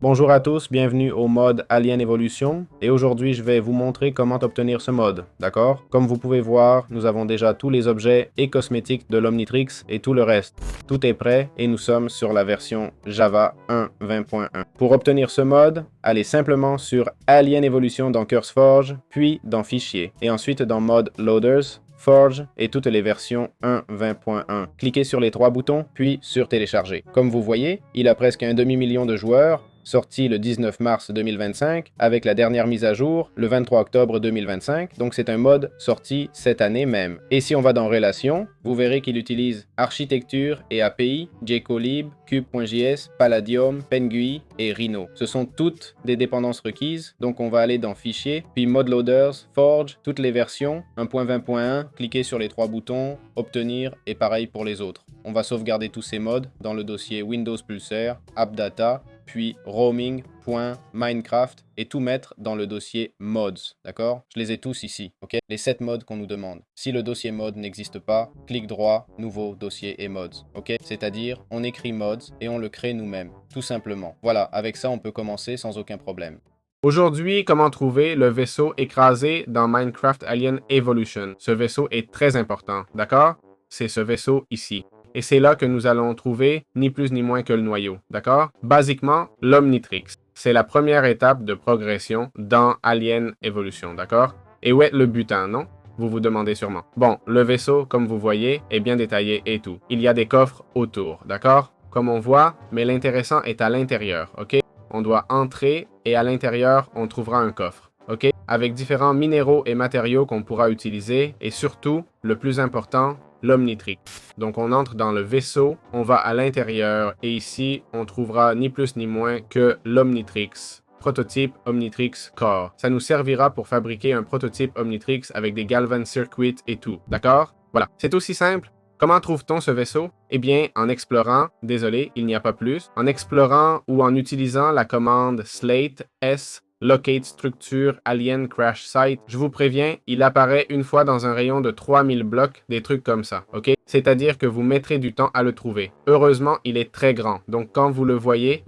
Bonjour à tous, bienvenue au mode Alien Evolution et aujourd'hui je vais vous montrer comment obtenir ce mode, d'accord? Comme vous pouvez voir, nous avons déjà tous les objets et cosmétiques de l'Omnitrix et tout le reste. Tout est prêt et nous sommes sur la version Java 1.20.1. Pour obtenir ce mode, allez simplement sur Alien Evolution dans CurseForge, puis dans Fichier et ensuite dans Mode Loaders, Forge et toutes les versions 1.20.1. Cliquez sur les trois boutons, puis sur Télécharger. Comme vous voyez, il a presque un demi-million de joueurs, sorti le 19 mars 2025, avec la dernière mise à jour le 23 octobre 2025, donc c'est un mode sorti cette année même. Et si on va dans Relations, vous verrez qu'il utilise Architecture et API, Jcolib, Cube.js, Palladium, Penguin et Rhino. Ce sont toutes des dépendances requises, donc on va aller dans Fichier, puis Mode Loaders, Forge, toutes les versions, 1.20.1, cliquez sur les trois boutons, Obtenir et pareil pour les autres. On va sauvegarder tous ces modes dans le dossier Windows Pulsar, AppData, puis roaming.minecraft et tout mettre dans le dossier mods, d'accord? Je les ai tous ici, ok? Les 7 modes qu'on nous demande. Si le dossier mod n'existe pas, clic droit, nouveau dossier et mods, ok? C'est-à-dire, on écrit mods et on le crée nous-mêmes, tout simplement. Voilà, avec ça, on peut commencer sans aucun problème. Aujourd'hui, comment trouver le vaisseau écrasé dans Minecraft Alien Evolution? Ce vaisseau est très important, d'accord? C'est ce vaisseau ici. Et c'est là que nous allons trouver ni plus ni moins que le noyau, d'accord? Basiquement, l'Omnitrix. C'est la première étape de progression dans Alien Evolution, d'accord? Et où est le butin, non? Vous vous demandez sûrement. Bon, le vaisseau, comme vous voyez, est bien détaillé et tout. Il y a des coffres autour, d'accord? Comme on voit, mais l'intéressant est à l'intérieur, ok? On doit entrer et à l'intérieur, on trouvera un coffre, ok? Avec différents minéraux et matériaux qu'on pourra utiliser et surtout, le plus important, l'Omnitrix. Donc on entre dans le vaisseau, on va à l'intérieur et ici on trouvera ni plus ni moins que l'Omnitrix. Prototype Omnitrix Core. Ça nous servira pour fabriquer un prototype Omnitrix avec des Galvan Circuits et tout, d'accord? Voilà, c'est aussi simple. Comment trouve-t-on ce vaisseau? Eh bien, en explorant, désolé, il n'y a pas plus, en explorant ou en utilisant la commande slate s Locate Structure Alien Crash Site. Je vous préviens, il apparaît une fois dans un rayon de 3000 blocs, des trucs comme ça, ok? C'est-à-dire que vous mettrez du temps à le trouver. Heureusement, il est très grand, donc quand vous le voyez,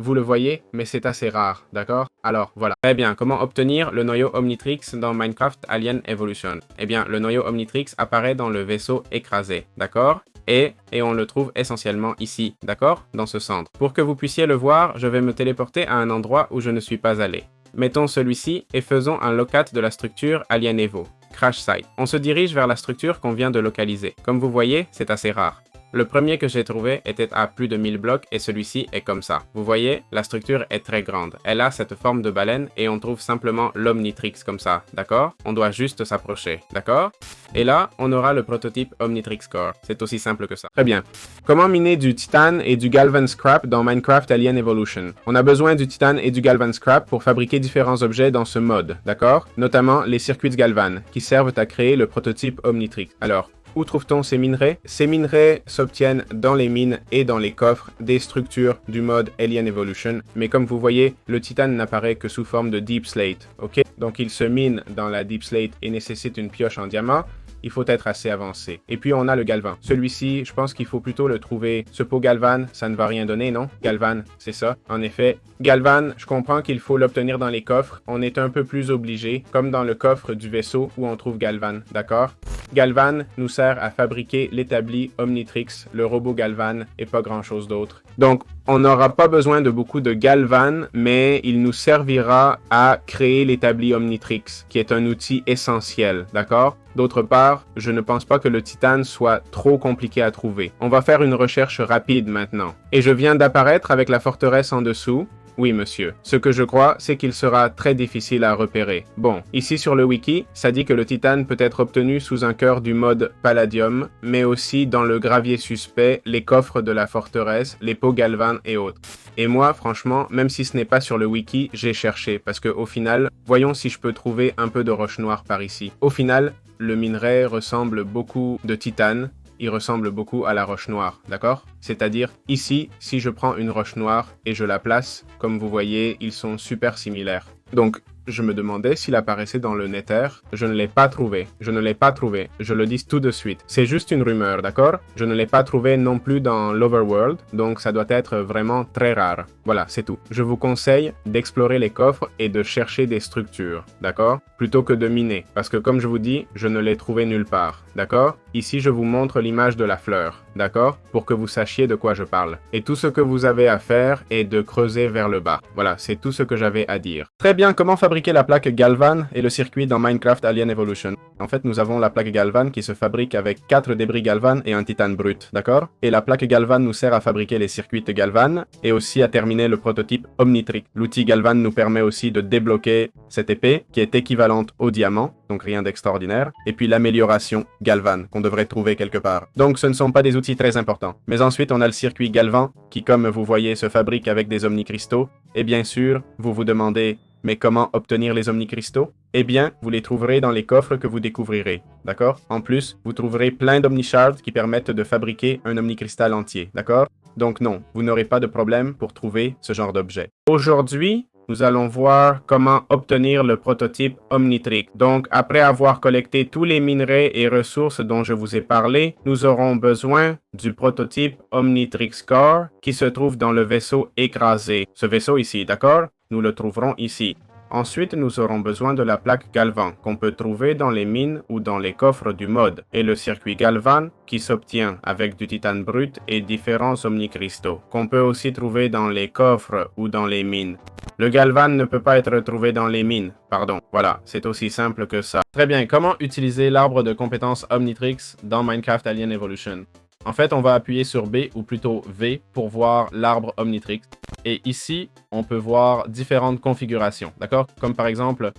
mais c'est assez rare, d'accord? Alors, voilà. Très bien, comment obtenir le noyau Omnitrix dans Minecraft Alien Evolution? Eh bien, le noyau Omnitrix apparaît dans le vaisseau écrasé, d'accord? Et on le trouve essentiellement ici, d'accord? Dans ce centre. Pour que vous puissiez le voir, je vais me téléporter à un endroit où je ne suis pas allé. Mettons celui-ci et faisons un locat de la structure Alien Evo, Crash Site. On se dirige vers la structure qu'on vient de localiser. Comme vous voyez, c'est assez rare. Le premier que j'ai trouvé était à plus de 1000 blocs et celui-ci est comme ça. Vous voyez, la structure est très grande. Elle a cette forme de baleine et on trouve simplement l'Omnitrix comme ça, d'accord? On doit juste s'approcher, d'accord? Et là, on aura le prototype Omnitrix Core. C'est aussi simple que ça. Très bien. Comment miner du titane et du galvan scrap dans Minecraft Alien Evolution? On a besoin du titane et du galvan scrap pour fabriquer différents objets dans ce mode, d'accord? Notamment les circuits galvan, qui servent à créer le prototype Omnitrix. Alors, où trouve-t-on ces minerais? Ces minerais s'obtiennent dans les mines et dans les coffres des structures du mode Alien Evolution, mais comme vous voyez, le titane n'apparaît que sous forme de Deep Slate, ok? Donc il se mine dans la Deep Slate et nécessite une pioche en diamant. Il faut être assez avancé. Et puis on a le galvan. Celui-ci, je pense qu'il faut plutôt le trouver. Ce pot galvan, ça ne va rien donner, non? Galvan, c'est ça. En effet, galvan, je comprends qu'il faut l'obtenir dans les coffres. On est un peu plus obligé, comme dans le coffre du vaisseau où on trouve galvan, d'accord? Galvan nous sert à fabriquer l'établi Omnitrix, le robot galvan et pas grand-chose d'autre. Donc, on n'aura pas besoin de beaucoup de galvan, mais il nous servira à créer l'établi Omnitrix, qui est un outil essentiel, d'accord? D'autre part, je ne pense pas que le titane soit trop compliqué à trouver. On va faire une recherche rapide maintenant. Et je viens d'apparaître avec la forteresse en dessous. Oui, monsieur. Ce que je crois, c'est qu'il sera très difficile à repérer. Bon, ici sur le wiki, ça dit que le titane peut être obtenu sous un cœur du mode Palladium, mais aussi dans le gravier suspect, les coffres de la forteresse, les pots galvan et autres. Et moi, franchement, même si ce n'est pas sur le wiki, j'ai cherché, parce que au final, voyons si je peux trouver un peu de roche noire par ici. Au final, le minerai ressemble beaucoup de titane, il ressemble beaucoup à la roche noire, d'accord? C'est-à-dire, ici, si je prends une roche noire et je la place, comme vous voyez, ils sont super similaires. Donc, je me demandais s'il apparaissait dans le Nether. Je ne l'ai pas trouvé. Je ne l'ai pas trouvé. Je le dis tout de suite. C'est juste une rumeur, d'accord? Je ne l'ai pas trouvé non plus dans l'Overworld, donc ça doit être vraiment très rare. Voilà, c'est tout. Je vous conseille d'explorer les coffres et de chercher des structures, d'accord? Plutôt que de miner, parce que comme je vous dis, je ne l'ai trouvé nulle part, d'accord? Ici, je vous montre l'image de la fleur, d'accord? Pour que vous sachiez de quoi je parle. Et tout ce que vous avez à faire est de creuser vers le bas. Voilà, c'est tout ce que j'avais à dire. Très bien, comment fabriquer la plaque Galvan et le circuit dans Minecraft Alien Evolution? En fait, nous avons la plaque Galvan qui se fabrique avec 4 débris Galvan et un titane brut, d'accord? Et la plaque Galvan nous sert à fabriquer les circuits Galvan et aussi à terminer le prototype Omnitrix. L'outil Galvan nous permet aussi de débloquer cette épée qui est équivalente au diamant, donc rien d'extraordinaire, et puis l'amélioration Galvan qu'on devrait trouver quelque part. Donc ce ne sont pas des outils très importants. Mais ensuite, on a le circuit Galvan qui, comme vous voyez, se fabrique avec des omnicristaux. Et bien sûr, vous vous demandez, mais comment obtenir les omnicristaux? Eh bien, vous les trouverez dans les coffres que vous découvrirez, d'accord? En plus, vous trouverez plein d'omnishards qui permettent de fabriquer un omnicristal entier, d'accord? Donc non, vous n'aurez pas de problème pour trouver ce genre d'objet. Aujourd'hui, nous allons voir comment obtenir le prototype Omnitrix. Donc, après avoir collecté tous les minerais et ressources dont je vous ai parlé, nous aurons besoin du prototype Omnitrix Core qui se trouve dans le vaisseau écrasé. Ce vaisseau ici, d'accord? Nous le trouverons ici. Ensuite, nous aurons besoin de la plaque Galvan qu'on peut trouver dans les mines ou dans les coffres du mode et le circuit Galvan qui s'obtient avec du titane brut et différents omnicristaux qu'on peut aussi trouver dans les coffres ou dans les mines. Le Galvan ne peut pas être trouvé dans les mines, pardon. Voilà, c'est aussi simple que ça. Très bien, comment utiliser l'arbre de compétences Omnitrix dans Minecraft Alien Evolution? En fait, on va appuyer sur B ou plutôt V pour voir l'arbre Omnitrix. Et ici, on peut voir différentes configurations, d'accord? Comme par exemple,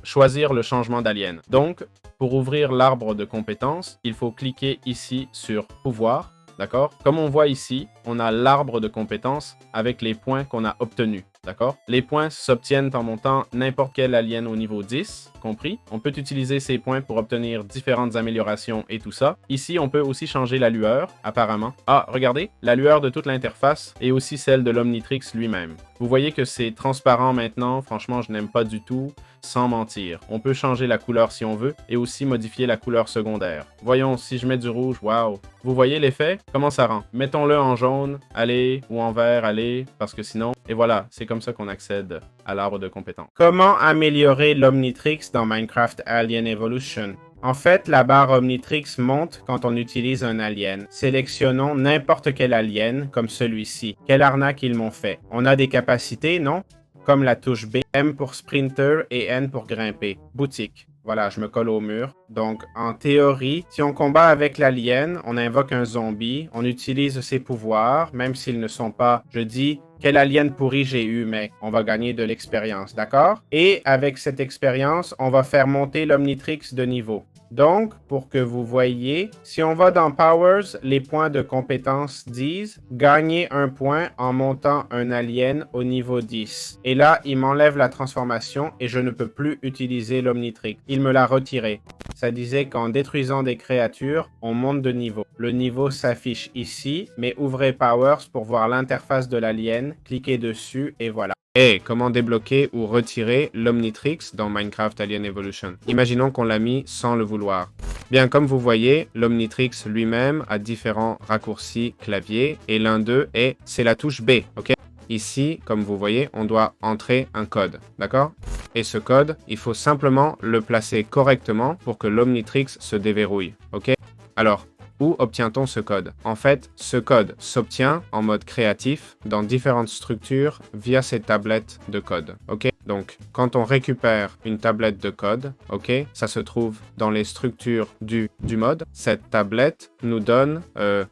choisir le changement d'alien. Donc, pour ouvrir l'arbre de compétences, il faut cliquer ici sur pouvoir, d'accord? Comme on voit ici, on a l'arbre de compétences avec les points qu'on a obtenus. D'accord? Les points s'obtiennent en montant n'importe quel alien au niveau 10, compris. On peut utiliser ces points pour obtenir différentes améliorations et tout ça. Ici, on peut aussi changer la lueur, apparemment. Ah, regardez, la lueur de toute l'interface et aussi celle de l'Omnitrix lui-même. Vous voyez que c'est transparent maintenant. Franchement, je n'aime pas du tout, sans mentir. On peut changer la couleur si on veut et aussi modifier la couleur secondaire. Voyons, si je mets du rouge, waouh! Vous voyez l'effet? Comment ça rend? Mettons-le en jaune, allez, ou en vert, allez, parce que sinon... Et voilà, c'est comme ça qu'on accède à l'arbre de compétences. Comment améliorer l'Omnitrix dans Minecraft Alien Evolution? En fait, la barre Omnitrix monte quand on utilise un alien. Sélectionnons n'importe quel alien, comme celui-ci. Quelle arnaque ils m'ont fait? On a des capacités, non? Comme la touche B, M pour Sprinter et N pour grimper. Boutique. Voilà, je me colle au mur. Donc, en théorie, si on combat avec l'alien, on invoque un zombie, on utilise ses pouvoirs, même s'ils ne sont pas, je dis, quel alien pourri j'ai eu, mais on va gagner de l'expérience, d'accord? Et avec cette expérience, on va faire monter l'Omnitrix de niveau. Donc, pour que vous voyez, si on va dans Powers, les points de compétence disent « Gagner un point en montant un alien au niveau 10 ». Et là, il m'enlève la transformation et je ne peux plus utiliser l'Omnitrix. Il me l'a retiré. Ça disait qu'en détruisant des créatures, on monte de niveau. Le niveau s'affiche ici, mais ouvrez Powers pour voir l'interface de l'alien, cliquez dessus et voilà. Et comment débloquer ou retirer l'Omnitrix dans Minecraft Alien Evolution? Imaginons qu'on l'a mis sans le vouloir. Bien, comme vous voyez, l'Omnitrix lui-même a différents raccourcis clavier et l'un d'eux c'est la touche B, ok? Ici, comme vous voyez, on doit entrer un code, d'accord? Et ce code, il faut simplement le placer correctement pour que l'Omnitrix se déverrouille, ok? Alors, où obtient-on ce code? En fait, ce code s'obtient en mode créatif dans différentes structures via ces tablettes de code. Ok? Donc, quand on récupère une tablette de code, ok, ça se trouve dans les structures du mode. Cette tablette nous donne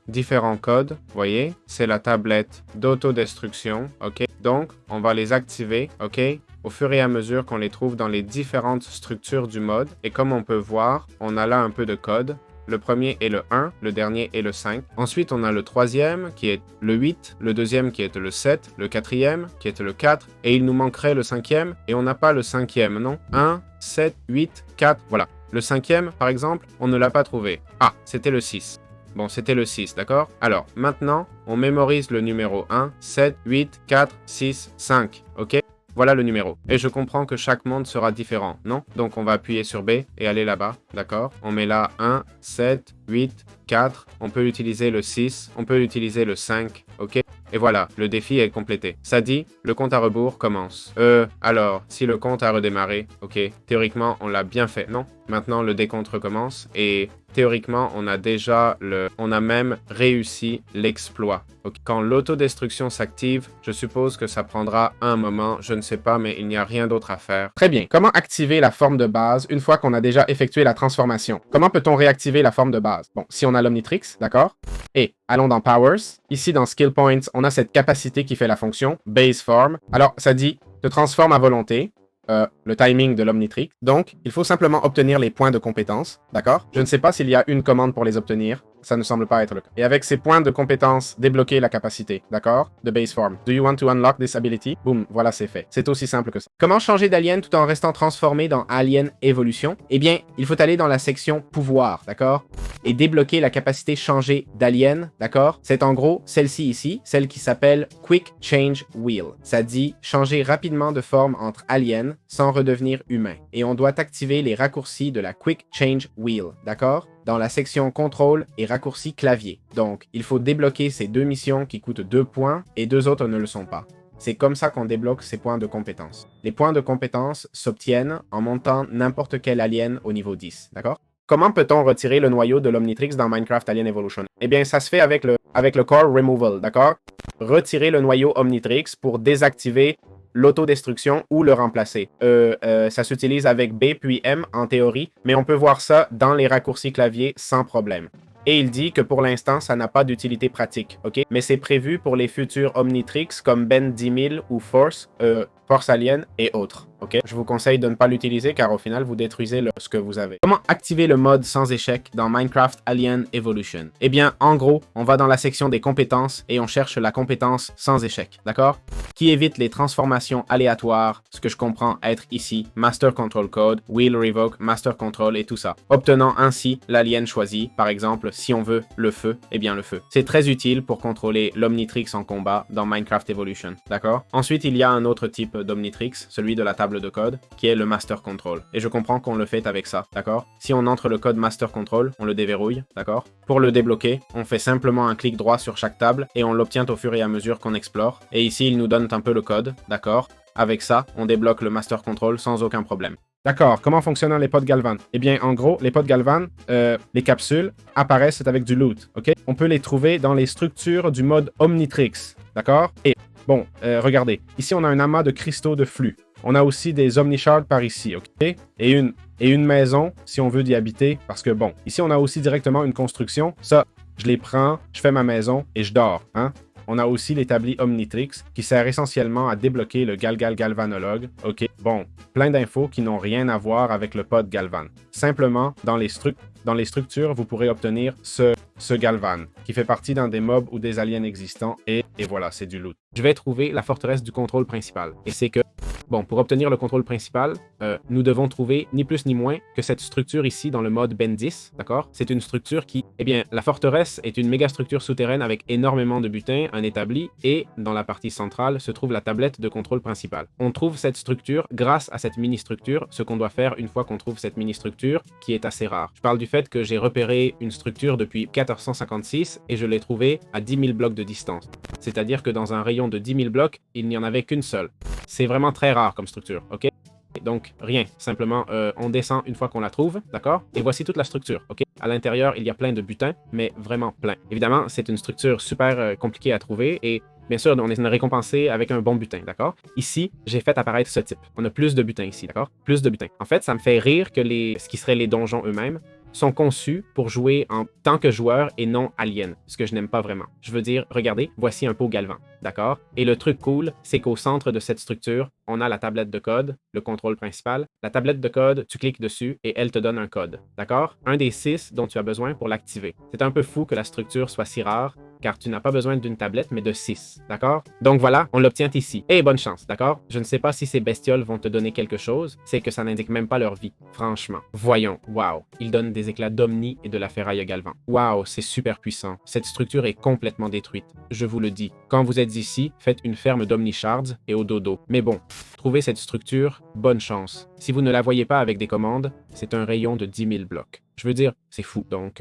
différents codes. Vous voyez? C'est la tablette d'autodestruction. Ok? Donc, on va les activer. Ok? Au fur et à mesure qu'on les trouve dans les différentes structures du mode. Et comme on peut voir, on a là un peu de code. Le premier est le 1, le dernier est le 5. Ensuite, on a le troisième qui est le 8, le deuxième qui est le 7, le quatrième qui est le 4, et il nous manquerait le cinquième, et on n'a pas le cinquième, non? 1, 7, 8, 4, voilà. Le cinquième, par exemple, on ne l'a pas trouvé. Ah, c'était le 6. Bon, c'était le 6, d'accord? Alors, maintenant, on mémorise le numéro 1, 7, 8, 4, 6, 5, ok? Voilà le numéro. Et je comprends que chaque monde sera différent, non? Donc on va appuyer sur B et aller là-bas, d'accord? On met là 1, 7, 8, 4. On peut utiliser le 6, on peut utiliser le 5, ok? Et voilà, le défi est complété. Ça dit, le compte à rebours commence. Alors, si le compte a redémarré, ok, théoriquement, on l'a bien fait, non? Maintenant, le décompte recommence et théoriquement, on a même réussi l'exploit. Okay. Quand l'autodestruction s'active, je suppose que ça prendra un moment, je ne sais pas, mais il n'y a rien d'autre à faire. Très bien. Comment activer la forme de base une fois qu'on a déjà effectué la transformation? Comment peut-on réactiver la forme de base? Bon, si on a l'Omnitrix, d'accord? Et allons dans Powers. Ici, dans Skill Points, on a cette capacité qui fait la fonction Base Form. Alors, ça dit, te transforme à volonté. Le timing de l'Omnitrix. Donc, il faut simplement obtenir les points de compétence, d'accord? Je ne sais pas s'il y a une commande pour les obtenir. Ça ne semble pas être le cas. Et avec ces points de compétence, débloquer la capacité, d'accord? De base form. Do you want to unlock this ability? Boum, voilà, c'est fait. C'est aussi simple que ça. Comment changer d'alien tout en restant transformé dans Alien Evolution? Eh bien, il faut aller dans la section pouvoir, d'accord? Et débloquer la capacité changer d'alien, d'accord? C'est en gros celle-ci ici, celle qui s'appelle Quick Change Wheel. Ça dit changer rapidement de forme entre aliens sans redevenir humain. Et on doit activer les raccourcis de la Quick Change Wheel, d'accord? Dans la section contrôle et raccourci clavier. Donc, il faut débloquer ces deux missions qui coûtent 2 points et 2 autres ne le sont pas. C'est comme ça qu'on débloque ces points de compétence. Les points de compétence s'obtiennent en montant n'importe quel alien au niveau 10, d'accord? Comment peut-on retirer le noyau de l'Omnitrix dans Minecraft Alien Evolution? Eh bien, ça se fait avec le Core Removal, d'accord? Retirer le noyau Omnitrix pour désactiver l'autodestruction ou le remplacer. Ça s'utilise avec B puis M en théorie, mais on peut voir ça dans les raccourcis clavier sans problème. Et il dit que pour l'instant, ça n'a pas d'utilité pratique, ok? Mais c'est prévu pour les futurs Omnitrix comme Ben 10 000 ou Force Alien et autres, ok? Je vous conseille de ne pas l'utiliser car au final, vous détruisez ce que vous avez. Comment activer le mode sans échec dans Minecraft Alien Evolution? Eh bien, en gros, on va dans la section des compétences et on cherche la compétence sans échec, d'accord? Qui évite les transformations aléatoires, ce que je comprends être ici, Master Control Code, Wheel Revoke, Master Control et tout ça. Obtenant ainsi l'alien choisi, par exemple, si on veut le feu, eh bien le feu. C'est très utile pour contrôler l'Omnitrix en combat dans Minecraft Evolution, d'accord? Ensuite, il y a un autre type d'Omnitrix, celui de la table de code, qui est le Master Control. Et je comprends qu'on le fait avec ça, d'accord? Si on entre le code Master Control, on le déverrouille, d'accord? Pour le débloquer, on fait simplement un clic droit sur chaque table et on l'obtient au fur et à mesure qu'on explore. Et ici, il nous donne un peu le code, d'accord? Avec ça, on débloque le Master Control sans aucun problème. D'accord, comment fonctionnent les pods Galvan? Eh bien, en gros, les pods Galvan, les capsules, apparaissent avec du loot, ok? On peut les trouver dans les structures du mode Omnitrix, d'accord? Et, bon, regardez, ici on a un amas de cristaux de flux. On a aussi des Omnishards par ici, ok? Et une maison, si on veut y habiter, parce que bon, ici on a aussi directement une construction. Ça, je les prends, je fais ma maison et je dors, hein? On a aussi l'établi Omnitrix, qui sert essentiellement à débloquer le Galvanologue. Ok, bon, plein d'infos qui n'ont rien à voir avec le pod Galvan. Simplement, dans les structures, vous pourrez obtenir ce Galvan, qui fait partie d'un des mobs ou des aliens existants, et voilà, c'est du loot. Je vais trouver la forteresse du contrôle principal. Et c'est que, bon, pour obtenir le contrôle principal, nous devons trouver ni plus ni moins que cette structure ici dans le mode Ben 10, d'accord? C'est une structure qui, eh bien, la forteresse est une méga structure souterraine avec énormément de butin, un établi, et dans la partie centrale se trouve la tablette de contrôle principal. On trouve cette structure grâce à cette mini-structure, ce qu'on doit faire une fois qu'on trouve cette mini-structure, qui est assez rare. Je parle du fait que j'ai repéré une structure depuis 1456 et je l'ai trouvée à 10 000 blocs de distance. C'est-à-dire que dans un rayon de 10 000 blocs, il n'y en avait qu'une seule. C'est vraiment très rare comme structure, ok? Donc, rien. Simplement, on descend une fois qu'on la trouve, d'accord? Et voici toute la structure, ok? À l'intérieur, il y a plein de butin, mais vraiment plein. Évidemment, c'est une structure super compliquée à trouver et bien sûr, on est récompensé avec un bon butin, d'accord? Ici, j'ai fait apparaître ce type. On a plus de butin ici, d'accord? Plus de butin. En fait, ça me fait rire que ce qui seraient les donjons eux-mêmes sont conçus pour jouer en tant que joueur et non alien, ce que je n'aime pas vraiment. Je veux dire, regardez, voici un pot Galvan, d'accord? Et le truc cool, c'est qu'au centre de cette structure, on a la tablette de code, le contrôle principal. La tablette de code, tu cliques dessus et elle te donne un code, d'accord? Un des 6 dont tu as besoin pour l'activer. C'est un peu fou que la structure soit si rare, car tu n'as pas besoin d'une tablette, mais de 6, d'accord? Donc voilà, on l'obtient ici. Et bonne chance, d'accord? Je ne sais pas si ces bestioles vont te donner quelque chose, c'est que ça n'indique même pas leur vie, franchement. Voyons, waouh, ils donnent des éclats d'Omni et de la ferraille Galvan. Waouh, c'est super puissant. Cette structure est complètement détruite, je vous le dis. Quand vous êtes ici, faites une ferme d'Omni Shards et au dodo. Mais bon, trouvez cette structure, bonne chance. Si vous ne la voyez pas avec des commandes, c'est un rayon de 10 000 blocs. Je veux dire, c'est fou. Donc,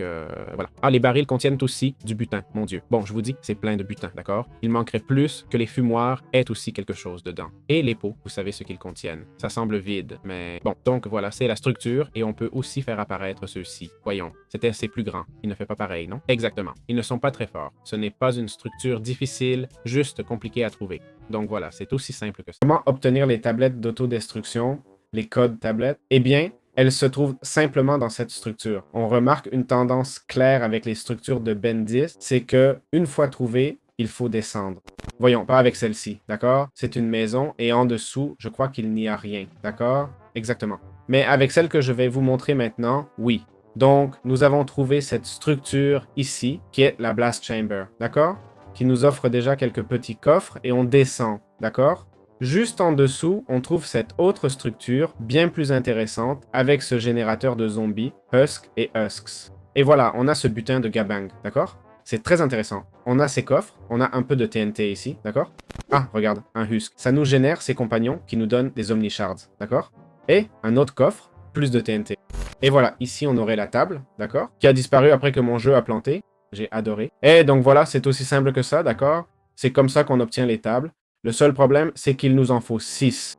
voilà. Ah, les barils contiennent aussi du butin, mon Dieu. Bon, je vous dis, c'est plein de butin, d'accord? Il manquerait plus que les fumoirs aient aussi quelque chose dedans. Et les pots, vous savez ce qu'ils contiennent. Ça semble vide, mais bon. Donc, voilà, c'est la structure et on peut aussi faire apparaître ceux-ci. Voyons, c'est plus grand. Il ne fait pas pareil, non? Exactement. Ils ne sont pas très forts. Ce n'est pas une structure difficile, juste compliquée à trouver. Donc voilà, c'est aussi simple que ça. Comment obtenir les tablettes d'autodestruction, les codes tablettes? Eh bien, elles se trouvent simplement dans cette structure. On remarque une tendance claire avec les structures de Bendis, c'est que une fois trouvées, il faut descendre. Voyons, pas avec celle-ci, d'accord? C'est une maison et en dessous, je crois qu'il n'y a rien, d'accord? Exactement. Mais avec celle que je vais vous montrer maintenant, oui. Donc, nous avons trouvé cette structure ici, qui est la Blast Chamber, d'accord? Qui nous offre déjà quelques petits coffres et on descend, d'accord? Juste en dessous, on trouve cette autre structure bien plus intéressante avec ce générateur de zombies, Husk et Husks. Et voilà, on a ce butin de Gabang, d'accord? C'est très intéressant. On a ces coffres, on a un peu de TNT ici, d'accord? Ah, regarde, un Husk. Ça nous génère ces compagnons qui nous donnent des Omnishards, d'accord? Et un autre coffre, plus de TNT. Et voilà, ici on aurait la table, d'accord? Qui a disparu après que mon jeu a planté. J'ai adoré. Et donc voilà, c'est aussi simple que ça, d'accord? C'est comme ça qu'on obtient les tables. Le seul problème, c'est qu'il nous en faut 6.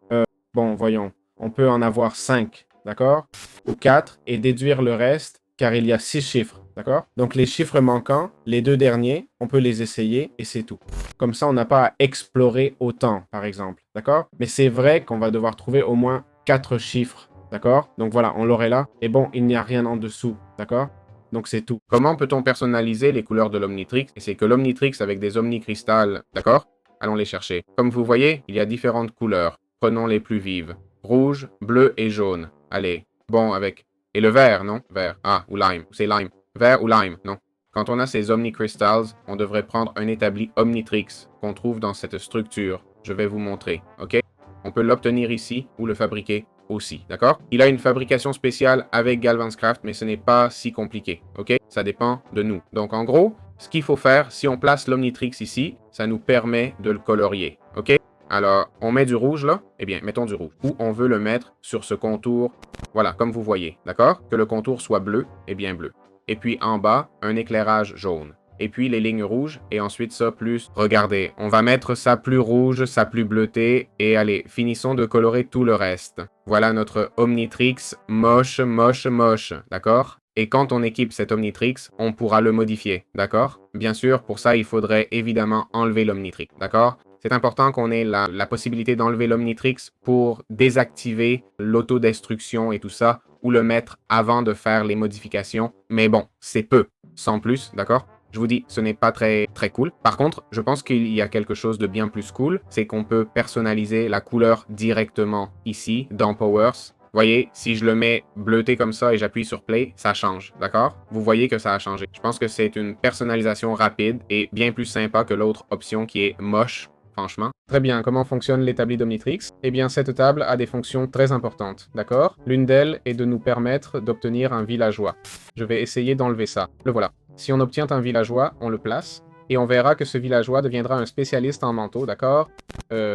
Bon, voyons. On peut en avoir 5, d'accord? Ou 4, et déduire le reste, car il y a 6 chiffres, d'accord? Donc les chiffres manquants, les deux derniers, on peut les essayer, et c'est tout. Comme ça, on n'a pas à explorer autant, par exemple, d'accord? Mais c'est vrai qu'on va devoir trouver au moins 4 chiffres, d'accord? Donc voilà, on l'aurait là. Et bon, il n'y a rien en dessous, d'accord? Donc c'est tout. Comment peut-on personnaliser les couleurs de l'Omnitrix? Et c'est que l'Omnitrix avec des Omnicrystals, d'accord? Allons les chercher. Comme vous voyez, il y a différentes couleurs. Prenons les plus vives. Rouge, bleu et jaune. Allez, bon avec... Et le vert, non? Vert. Ah, ou lime. C'est lime. Vert ou lime, non? Quand on a ces Omnicrystals, on devrait prendre un établi Omnitrix qu'on trouve dans cette structure. Je vais vous montrer, ok? On peut l'obtenir ici ou le fabriquer aussi, d'accord? Il a une fabrication spéciale avec Galvanscraft, mais ce n'est pas si compliqué, ok? Ça dépend de nous. Donc en gros, ce qu'il faut faire, si on place l'Omnitrix ici, ça nous permet de le colorier, ok? Alors, on met du rouge là? Eh bien, mettons du rouge. Ou on veut le mettre sur ce contour, voilà, comme vous voyez, d'accord? Que le contour soit bleu, eh bien bleu. Et puis en bas, un éclairage jaune. Et puis les lignes rouges, et ensuite ça plus... Regardez, on va mettre ça plus rouge, ça plus bleuté, et allez, finissons de colorer tout le reste. Voilà notre Omnitrix moche, moche, moche, d'accord? Et quand on équipe cet Omnitrix, on pourra le modifier, d'accord? Bien sûr, pour ça, il faudrait évidemment enlever l'Omnitrix, d'accord? C'est important qu'on ait la possibilité d'enlever l'Omnitrix pour désactiver l'autodestruction et tout ça, ou le mettre avant de faire les modifications. Mais bon, c'est peu, sans plus, d'accord? Je vous dis, ce n'est pas très cool. Par contre, je pense qu'il y a quelque chose de bien plus cool, c'est qu'on peut personnaliser la couleur directement ici, dans Powers. Voyez, si je le mets bleuté comme ça et j'appuie sur Play, ça change, d'accord? Vous voyez que ça a changé. Je pense que c'est une personnalisation rapide et bien plus sympa que l'autre option qui est moche, franchement. Très bien, comment fonctionne l'établi d'Omnitrix? Eh bien, cette table a des fonctions très importantes, d'accord? L'une d'elles est de nous permettre d'obtenir un villageois. Je vais essayer d'enlever ça. Le voilà. Si on obtient un villageois, on le place, et on verra que ce villageois deviendra un spécialiste en manteau, d'accord?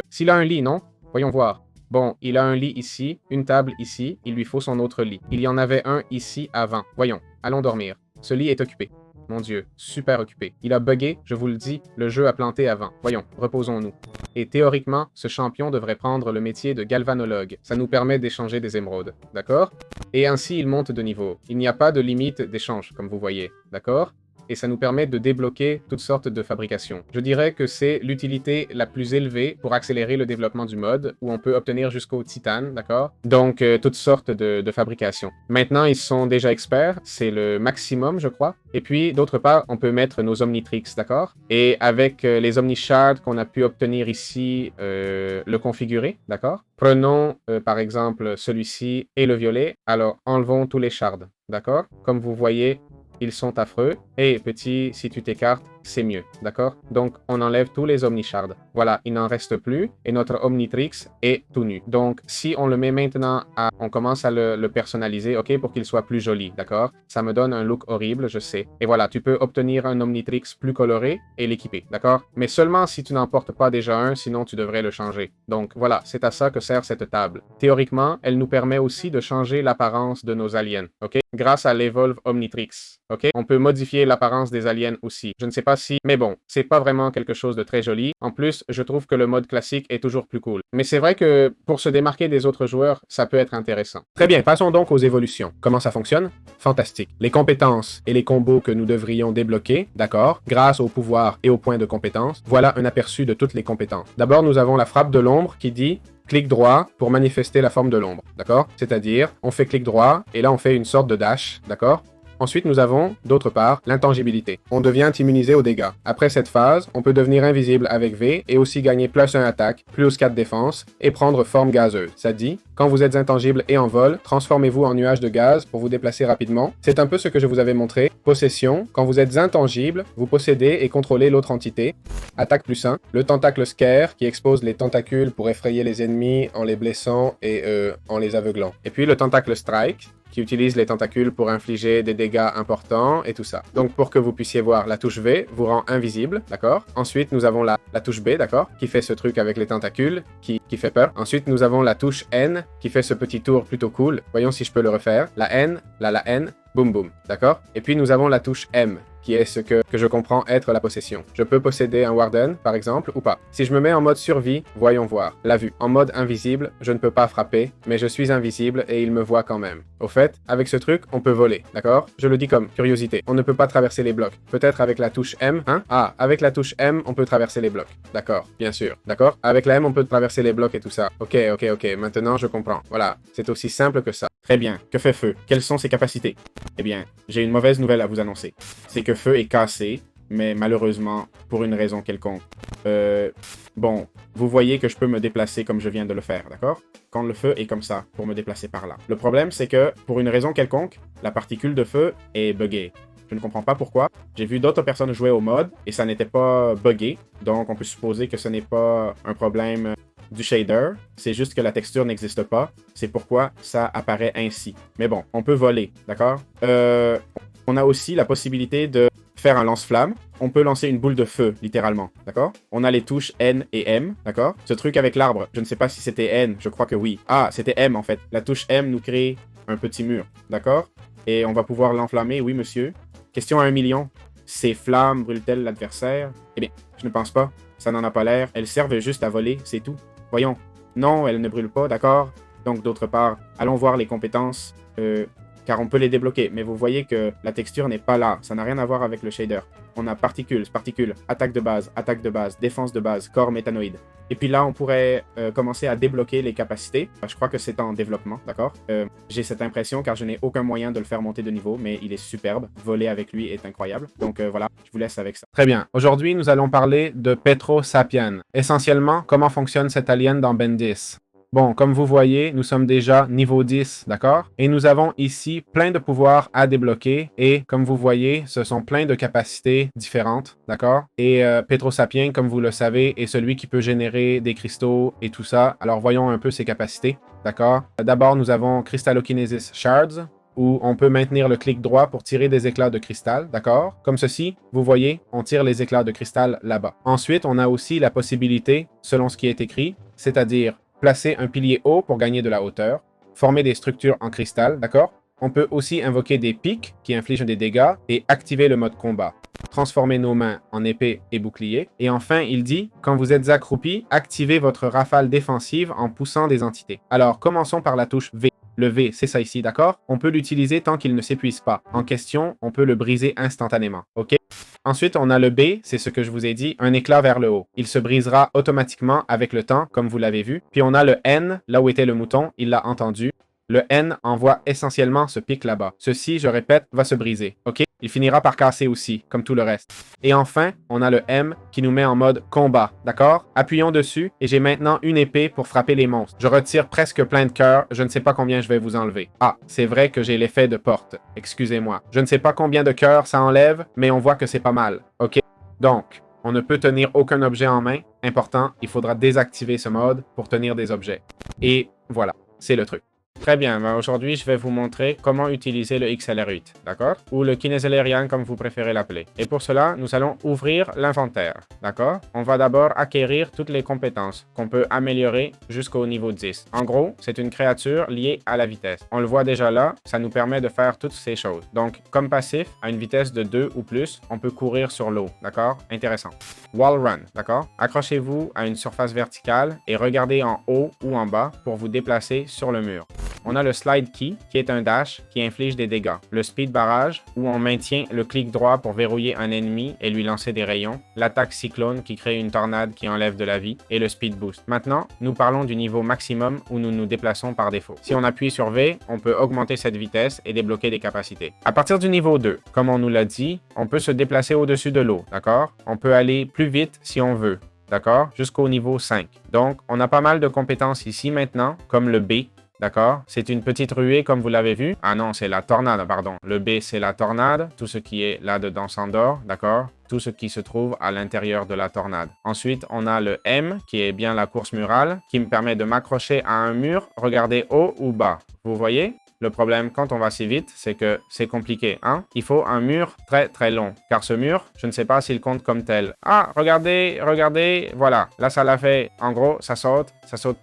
S'il a un lit, non? Voyons voir. Bon, il a un lit ici, une table ici, il lui faut son autre lit. Il y en avait un ici avant. Voyons, allons dormir. Ce lit est occupé. Mon Dieu, super occupé. Il a bugué, je vous le dis, le jeu a planté avant. Voyons, reposons-nous. Et théoriquement, ce champion devrait prendre le métier de galvanologue. Ça nous permet d'échanger des émeraudes, d'accord? Et ainsi, il monte de niveau. Il n'y a pas de limite d'échange, comme vous voyez, d'accord? Et ça nous permet de débloquer toutes sortes de fabrications. Je dirais que c'est l'utilité la plus élevée pour accélérer le développement du mode, où on peut obtenir jusqu'au titane, d'accord? Donc, toutes sortes de fabrications. Maintenant, ils sont déjà experts, c'est le maximum, je crois. Et puis, d'autre part, on peut mettre nos Omnitrix, d'accord? Et avec les Omnishards qu'on a pu obtenir ici, le configurer, d'accord? Prenons, par exemple, celui-ci et le violet. Alors, enlevons tous les shards, d'accord? Comme vous voyez, ils sont affreux. Et petit, si tu t'écartes, c'est mieux, d'accord? Donc, on enlève tous les Omnishards. Voilà, il n'en reste plus et notre Omnitrix est tout nu. Donc, si on le met maintenant on commence à le personnaliser, ok, pour qu'il soit plus joli, d'accord? Ça me donne un look horrible, je sais. Et voilà, tu peux obtenir un Omnitrix plus coloré et l'équiper, d'accord? Mais seulement si tu n'en portes pas déjà un, sinon tu devrais le changer. Donc, voilà, c'est à ça que sert cette table. Théoriquement, elle nous permet aussi de changer l'apparence de nos aliens, ok? Grâce à l'Evolve Omnitrix, ok? On peut modifier l'apparence des aliens aussi. Je ne sais pas si... Mais bon, c'est pas vraiment quelque chose de très joli. En plus, je trouve que le mode classique est toujours plus cool. Mais c'est vrai que pour se démarquer des autres joueurs, ça peut être intéressant. Très bien, passons donc aux évolutions. Comment ça fonctionne? Fantastique. Les compétences et les combos que nous devrions débloquer, d'accord? Grâce au pouvoir et aux points de compétences, voilà un aperçu de toutes les compétences. D'abord, nous avons la frappe de l'ombre qui dit clic droit pour manifester la forme de l'ombre, d'accord? C'est-à-dire, on fait clic droit et là on fait une sorte de dash, d'accord? Ensuite, nous avons, d'autre part, l'intangibilité. On devient immunisé aux dégâts. Après cette phase, on peut devenir invisible avec V et aussi gagner plus 1 attaque, plus 4 défense et prendre forme gazeuse. Ça dit, quand vous êtes intangible et en vol, transformez-vous en nuage de gaz pour vous déplacer rapidement. C'est un peu ce que je vous avais montré. Possession, quand vous êtes intangible, vous possédez et contrôlez l'autre entité. Attaque plus 1. Le tentacle scare qui expose les tentacules pour effrayer les ennemis en les blessant et en les aveuglant. Et puis le tentacle strike, qui utilise les tentacules pour infliger des dégâts importants et tout ça. Donc pour que vous puissiez voir, la touche V vous rend invisible, d'accord? Ensuite, nous avons la touche B, d'accord? Qui fait ce truc avec les tentacules, qui fait peur. Ensuite, nous avons la touche N, qui fait ce petit tour plutôt cool. Voyons si je peux le refaire. La N, la N, boum boum, d'accord? Et puis nous avons la touche M, qui est ce que je comprends être la possession. Je peux posséder un Warden, par exemple, ou pas. Si je me mets en mode survie, voyons voir. La vue. En mode invisible, je ne peux pas frapper, mais je suis invisible et il me voit quand même. Au fait, avec ce truc, on peut voler, d'accord? Je le dis comme curiosité. On ne peut pas traverser les blocs. Peut-être avec la touche M, hein? Ah, avec la touche M, on peut traverser les blocs. D'accord, bien sûr. D'accord? Avec la M, on peut traverser les blocs et tout ça. Ok. Maintenant, je comprends. Voilà. C'est aussi simple que ça. Très bien. Que fait Feu? Quelles sont ses capacités? Eh bien, j'ai une mauvaise nouvelle à vous annoncer. C'est que Feu est cassé, mais malheureusement, pour une raison quelconque. Bon, vous voyez que je peux me déplacer comme je viens de le faire, d'accord? Quand le feu est comme ça, pour me déplacer par là. Le problème, c'est que, pour une raison quelconque, la particule de feu est buggée. Je ne comprends pas pourquoi. J'ai vu d'autres personnes jouer au mode, et ça n'était pas buggé, donc on peut supposer que ce n'est pas un problème du shader, c'est juste que la texture n'existe pas, c'est pourquoi ça apparaît ainsi. Mais bon, on peut voler, d'accord? On a aussi la possibilité de faire un lance-flamme. On peut lancer une boule de feu, littéralement, d'accord? On a les touches N et M, d'accord? Ce truc avec l'arbre, je ne sais pas si c'était N, je crois que oui. Ah, c'était M, en fait. La touche M nous crée un petit mur, d'accord? Et on va pouvoir l'enflammer, oui, monsieur. Question à 1 million. Ces flammes brûlent-elles l'adversaire? Eh bien, je ne pense pas. Ça n'en a pas l'air. Elles servent juste à voler, c'est tout. Voyons. Non, elles ne brûlent pas, d'accord? Donc, d'autre part, allons voir les compétences, car on peut les débloquer. Mais vous voyez que la texture n'est pas là. Ça n'a rien à voir avec le shader. On a particules, attaque de base, défense de base, corps méthanoïde. Et puis là, on pourrait commencer à débloquer les capacités. Je crois que c'est en développement, d'accord? J'ai cette impression car je n'ai aucun moyen de le faire monter de niveau, mais il est superbe. Voler avec lui est incroyable. Donc voilà, je vous laisse avec ça. Très bien. Aujourd'hui, nous allons parler de Petro Sapien. Essentiellement, comment fonctionne cet alien dans Bendis. Bon, comme vous voyez, nous sommes déjà niveau 10, d'accord? Et nous avons ici plein de pouvoirs à débloquer. Et comme vous voyez, ce sont plein de capacités différentes, d'accord? Et Petro Sapien, comme vous le savez, est celui qui peut générer des cristaux et tout ça. Alors voyons un peu ses capacités, d'accord? D'abord, nous avons Crystallokinesis Shards, où on peut maintenir le clic droit pour tirer des éclats de cristal, d'accord? Comme ceci, vous voyez, on tire les éclats de cristal là-bas. Ensuite, on a aussi la possibilité, selon ce qui est écrit, c'est-à-dire placer un pilier haut pour gagner de la hauteur, former des structures en cristal, d'accord? On peut aussi invoquer des pics qui infligent des dégâts et activer le mode combat. Transformer nos mains en épée et bouclier. Et enfin, il dit, quand vous êtes accroupi, activez votre rafale défensive en poussant des entités. Alors, commençons par la touche V. Le V, c'est ça ici, d'accord? On peut l'utiliser tant qu'il ne s'épuise pas. En question, on peut le briser instantanément, ok? Ensuite, on a le B, c'est ce que je vous ai dit, un éclat vers le haut. Il se brisera automatiquement avec le temps, comme vous l'avez vu. Puis on a le N, là où était le mouton, il l'a entendu. Le N envoie essentiellement ce pic là-bas. Ceci, je répète, va se briser, ok? Il finira par casser aussi, comme tout le reste. Et enfin, on a le M qui nous met en mode combat, d'accord? Appuyons dessus et j'ai maintenant une épée pour frapper les monstres. Je retire presque plein de cœurs, je ne sais pas combien je vais vous enlever. Ah, c'est vrai que j'ai l'effet de porte, excusez-moi. Je ne sais pas combien de cœurs ça enlève, mais on voit que c'est pas mal, ok? Donc, on ne peut tenir aucun objet en main. Important, il faudra désactiver ce mode pour tenir des objets. Et voilà, c'est le truc. Très bien, ben aujourd'hui je vais vous montrer comment utiliser le XLR8, d'accord? Ou le Kinesiolarian comme vous préférez l'appeler. Et pour cela, nous allons ouvrir l'inventaire, d'accord? On va d'abord acquérir toutes les compétences qu'on peut améliorer jusqu'au niveau 10. En gros, c'est une créature liée à la vitesse. On le voit déjà là, ça nous permet de faire toutes ces choses. Donc, comme passif, à une vitesse de 2 ou plus, on peut courir sur l'eau, d'accord? Intéressant. Wall run, d'accord? Accrochez-vous à une surface verticale et regardez en haut ou en bas pour vous déplacer sur le mur. On a le slide key, qui est un dash qui inflige des dégâts. Le speed barrage, où on maintient le clic droit pour verrouiller un ennemi et lui lancer des rayons. L'attaque cyclone, qui crée une tornade qui enlève de la vie. Et le speed boost. Maintenant, nous parlons du niveau maximum où nous nous déplaçons par défaut. Si on appuie sur V, on peut augmenter cette vitesse et débloquer des capacités. À partir du niveau 2, comme on nous l'a dit, on peut se déplacer au-dessus de l'eau, d'accord? On peut aller plus vite si on veut. D'accord? Jusqu'au niveau 5. Donc, on a pas mal de compétences ici maintenant, comme le B. D'accord? C'est une petite ruée comme vous l'avez vu. Ah non, c'est la tornade, pardon. Le B, c'est la tornade. Tout ce qui est là-dedans s'endort. D'accord? Tout ce qui se trouve à l'intérieur de la tornade. Ensuite, on a le M, qui est bien la course murale, qui me permet de m'accrocher à un mur, regarder haut ou bas. Vous voyez? Le problème, quand on va si vite, c'est que c'est compliqué, hein? Il faut un mur très très long, car ce mur, je ne sais pas s'il compte comme tel. Ah, regardez, regardez, voilà, là ça l'a fait. En gros, ça saute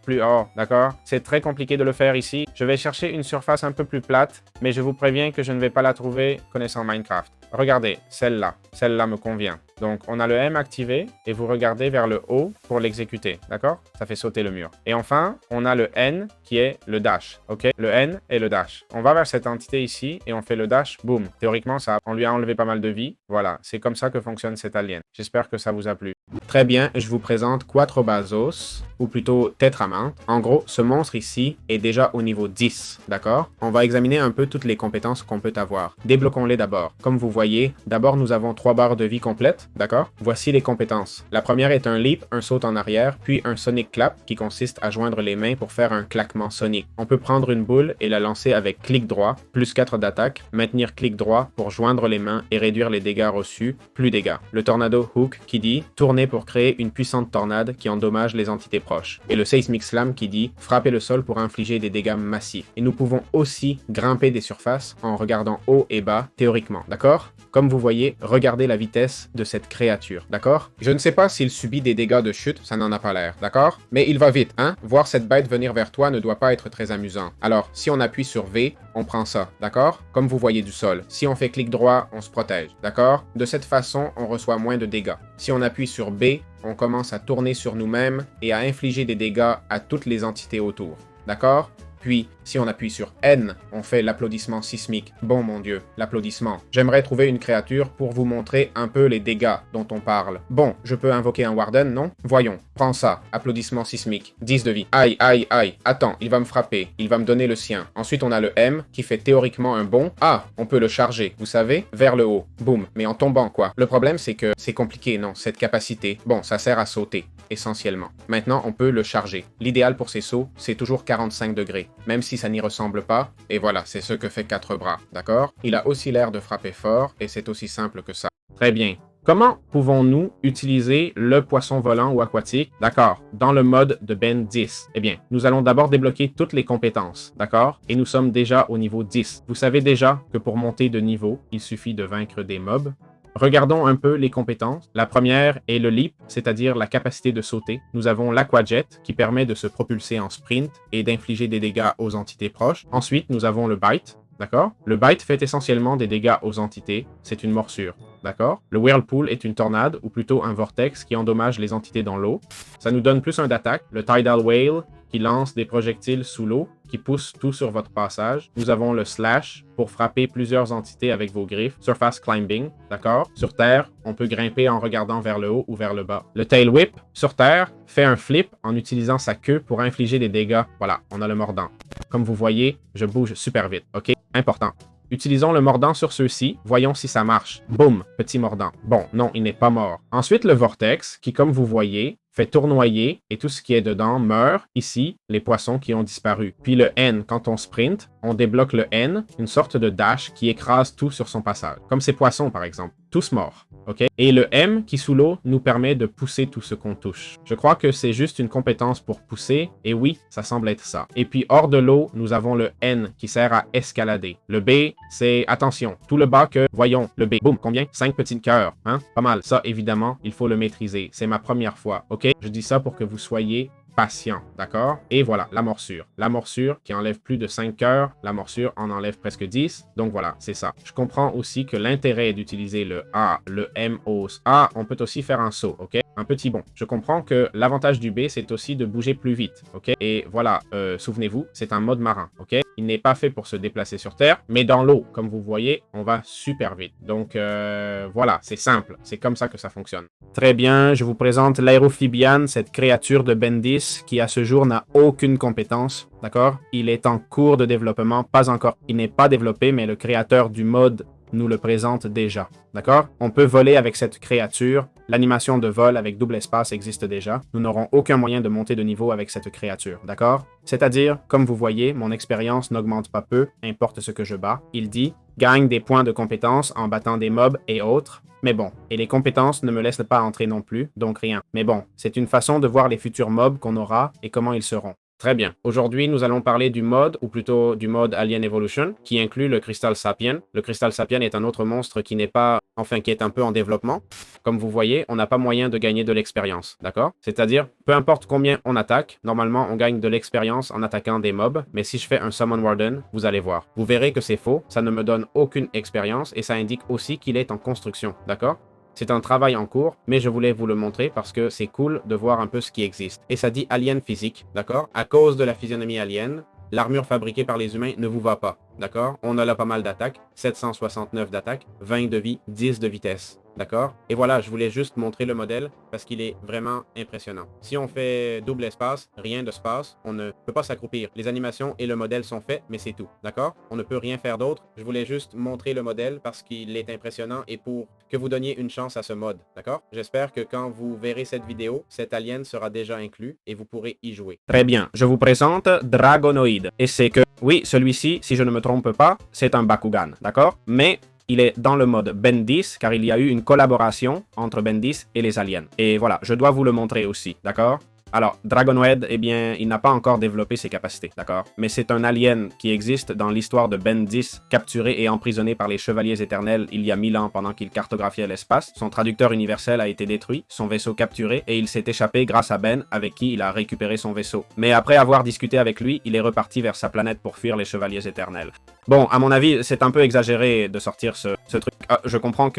plus haut, d'accord? C'est très compliqué de le faire ici. Je vais chercher une surface un peu plus plate, mais je vous préviens que je ne vais pas la trouver connaissant Minecraft. Regardez, celle-là me convient. Donc, on a le M activé et vous regardez vers le haut pour l'exécuter, d'accord? Ça fait sauter le mur. Et enfin, on a le N qui est le dash, ok? Le N et le dash. On va vers cette entité ici et on fait le dash, boum. Théoriquement, on lui a enlevé pas mal de vie. Voilà, c'est comme ça que fonctionne cet alien. J'espère que ça vous a plu. Très bien, je vous présente Quattrobazos, ou plutôt Tétramante. En gros, ce monstre ici est déjà au niveau 10, d'accord? On va examiner un peu toutes les compétences qu'on peut avoir. Débloquons-les d'abord. Comme vous voyez, d'abord nous avons 3 barres de vie complètes, d'accord? Voici les compétences. La première est un leap, un saut en arrière, puis un sonic clap qui consiste à joindre les mains pour faire un claquement sonique. On peut prendre une boule et la lancer avec clic droit, plus 4 d'attaque, maintenir clic droit pour joindre les mains et réduire les dégâts reçus, plus dégâts. Le tornado hook qui dit tourner pour créer une puissante tornade qui endommage les entités proches. Et le seismic slam qui dit frapper le sol pour infliger des dégâts massifs. Et nous pouvons aussi grimper des surfaces en regardant haut et bas, théoriquement, d'accord? Comme vous voyez, regardez la vitesse de cette créature, d'accord? Je ne sais pas s'il subit des dégâts de chute, ça n'en a pas l'air, d'accord? Mais il va vite, hein? Voir cette bête venir vers toi ne doit pas être très amusant. Alors, si on appuie sur V, on prend ça, d'accord? Comme vous voyez du sol. Si on fait clic droit, on se protège, d'accord? De cette façon, on reçoit moins de dégâts. Si on appuie sur B, on commence à tourner sur nous-mêmes et à infliger des dégâts à toutes les entités autour, d'accord? Puis, si on appuie sur N, on fait l'applaudissement sismique. Bon mon Dieu, l'applaudissement. J'aimerais trouver une créature pour vous montrer un peu les dégâts dont on parle. Bon, je peux invoquer un Warden, non? Voyons, prends ça, applaudissement sismique. 10 de vie. Aïe, aïe, aïe. Attends, il va me frapper. Il va me donner le sien. Ensuite, on a le M, qui fait théoriquement un bond. Ah, on peut le charger, vous savez? Vers le haut. Boum, mais en tombant, quoi. Le problème, c'est que c'est compliqué, non? Cette capacité. Bon, ça sert à sauter, essentiellement. Maintenant, on peut le charger. L'idéal pour ces sauts, c'est toujours 45 degrés. Même si ça n'y ressemble pas, et voilà, c'est ce que fait 4 bras, d'accord? Il a aussi l'air de frapper fort, et c'est aussi simple que ça. Très bien. Comment pouvons-nous utiliser le poisson volant ou aquatique? D'accord, dans le mode de Ben 10. Eh bien, nous allons d'abord débloquer toutes les compétences, d'accord? Et nous sommes déjà au niveau 10. Vous savez déjà que pour monter de niveau, il suffit de vaincre des mobs. Regardons un peu les compétences. La première est le leap, c'est-à-dire la capacité de sauter. Nous avons l'aquajet qui permet de se propulser en sprint et d'infliger des dégâts aux entités proches. Ensuite, nous avons le bite, d'accord? Le bite fait essentiellement des dégâts aux entités, c'est une morsure, d'accord? Le whirlpool est une tornade, ou plutôt un vortex qui endommage les entités dans l'eau. Ça nous donne plus un d'attaque. Le tidal whale qui lance des projectiles sous l'eau, qui poussent tout sur votre passage. Nous avons le slash pour frapper plusieurs entités avec vos griffes. Surface climbing, d'accord? Sur terre, on peut grimper en regardant vers le haut ou vers le bas. Le tail whip, sur terre, fait un flip en utilisant sa queue pour infliger des dégâts. Voilà, on a le mordant. Comme vous voyez, je bouge super vite, ok? Important. Utilisons le mordant sur ceux-ci, voyons si ça marche. Boum, petit mordant. Bon, non, il n'est pas mort. Ensuite, le vortex, qui comme vous voyez, fait tournoyer et tout ce qui est dedans meurt, ici, les poissons qui ont disparu. Puis le N, quand on sprint, on débloque le N, une sorte de dash qui écrase tout sur son passage. Comme ces poissons, par exemple. tous morts. OK? Et le M qui sous l'eau nous permet de pousser tout ce qu'on touche. Je crois que c'est juste une compétence pour pousser, et oui, ça semble être ça. Et puis hors de l'eau, nous avons le N qui sert à escalader. Le B, c'est attention, tout le bas que, voyons, le B. Boum, combien? 5 petits cœurs, hein? Pas mal. Ça, évidemment, il faut le maîtriser. C'est ma première fois, OK? Je dis ça pour que vous soyez patient, d'accord? Et voilà, la morsure. La morsure qui enlève plus de 5 cœurs, la morsure en enlève presque 10. Donc voilà, c'est ça. Je comprends aussi que l'intérêt d'utiliser le A, le M, O, A, on peut aussi faire un saut, ok? Un petit bond. Je comprends que l'avantage du B, c'est aussi de bouger plus vite, ok? Et voilà, souvenez-vous, c'est un mode marin, ok? Il n'est pas fait pour se déplacer sur Terre, mais dans l'eau, comme vous voyez, on va super vite. Donc voilà, c'est simple. C'est comme ça que ça fonctionne. Très bien, je vous présente l'aérophibian, cette créature de Bendis qui à ce jour n'a aucune compétence, d'accord? Il est en cours de développement, pas encore. Il n'est pas développé, mais le créateur du mode nous le présente déjà, d'accord? On peut voler avec cette créature. L'animation de vol avec double espace existe déjà. Nous n'aurons aucun moyen de monter de niveau avec cette créature, d'accord? C'est-à-dire, comme vous voyez, mon expérience n'augmente pas peu, importe ce que je bats. Il dit, gagne des points de compétence en battant des mobs et autres. Mais bon, et les compétences ne me laissent pas entrer non plus, donc rien. Mais bon, c'est une façon de voir les futurs mobs qu'on aura et comment ils seront. Très bien. Aujourd'hui, nous allons parler du mode, ou plutôt du mode Alien Evolution, qui inclut le Crystal Sapien. Le Crystal Sapien est un autre monstre qui n'est pas, enfin, qui est un peu en développement. Comme vous voyez, on n'a pas moyen de gagner de l'expérience, d'accord? C'est-à-dire, peu importe combien on attaque, normalement, on gagne de l'expérience en attaquant des mobs, mais si je fais un Summon Warden, vous allez voir. Vous verrez que c'est faux, ça ne me donne aucune expérience, et ça indique aussi qu'il est en construction, d'accord? C'est un travail en cours, mais je voulais vous le montrer parce que c'est cool de voir un peu ce qui existe. Et ça dit alien physique, d'accord? À cause de la physionomie alien, l'armure fabriquée par les humains ne vous va pas, d'accord? On a là pas mal d'attaques, 769 d'attaques, 20 de vie, 10 de vitesse. D'accord? Et voilà, je voulais juste montrer le modèle parce qu'il est vraiment impressionnant. Si on fait double espace, rien de space, on ne peut pas s'accroupir. Les animations et le modèle sont faits, mais c'est tout. D'accord? On ne peut rien faire d'autre. Je voulais juste montrer le modèle parce qu'il est impressionnant et pour que vous donniez une chance à ce mode. D'accord? J'espère que quand vous verrez cette vidéo, cet alien sera déjà inclus et vous pourrez y jouer. Très bien. Je vous présente Dragonoid. Et c'est que, oui, celui-ci, si je ne me trompe pas, c'est un Bakugan. D'accord? Mais il est dans le mode Bendis, car il y a eu une collaboration entre Bendis et les aliens. Et voilà, je dois vous le montrer aussi, d'accord? Alors, Dragonoid, eh bien, il n'a pas encore développé ses capacités, d'accord? Mais c'est un alien qui existe dans l'histoire de Bendis, capturé et emprisonné par les Chevaliers Éternels il y a 1000 ans pendant qu'il cartographiait l'espace. Son traducteur universel a été détruit, son vaisseau capturé, et il s'est échappé grâce à Ben, avec qui il a récupéré son vaisseau. Mais après avoir discuté avec lui, il est reparti vers sa planète pour fuir les Chevaliers Éternels. Bon, à mon avis, c'est un peu exagéré de sortir ce truc. Je comprends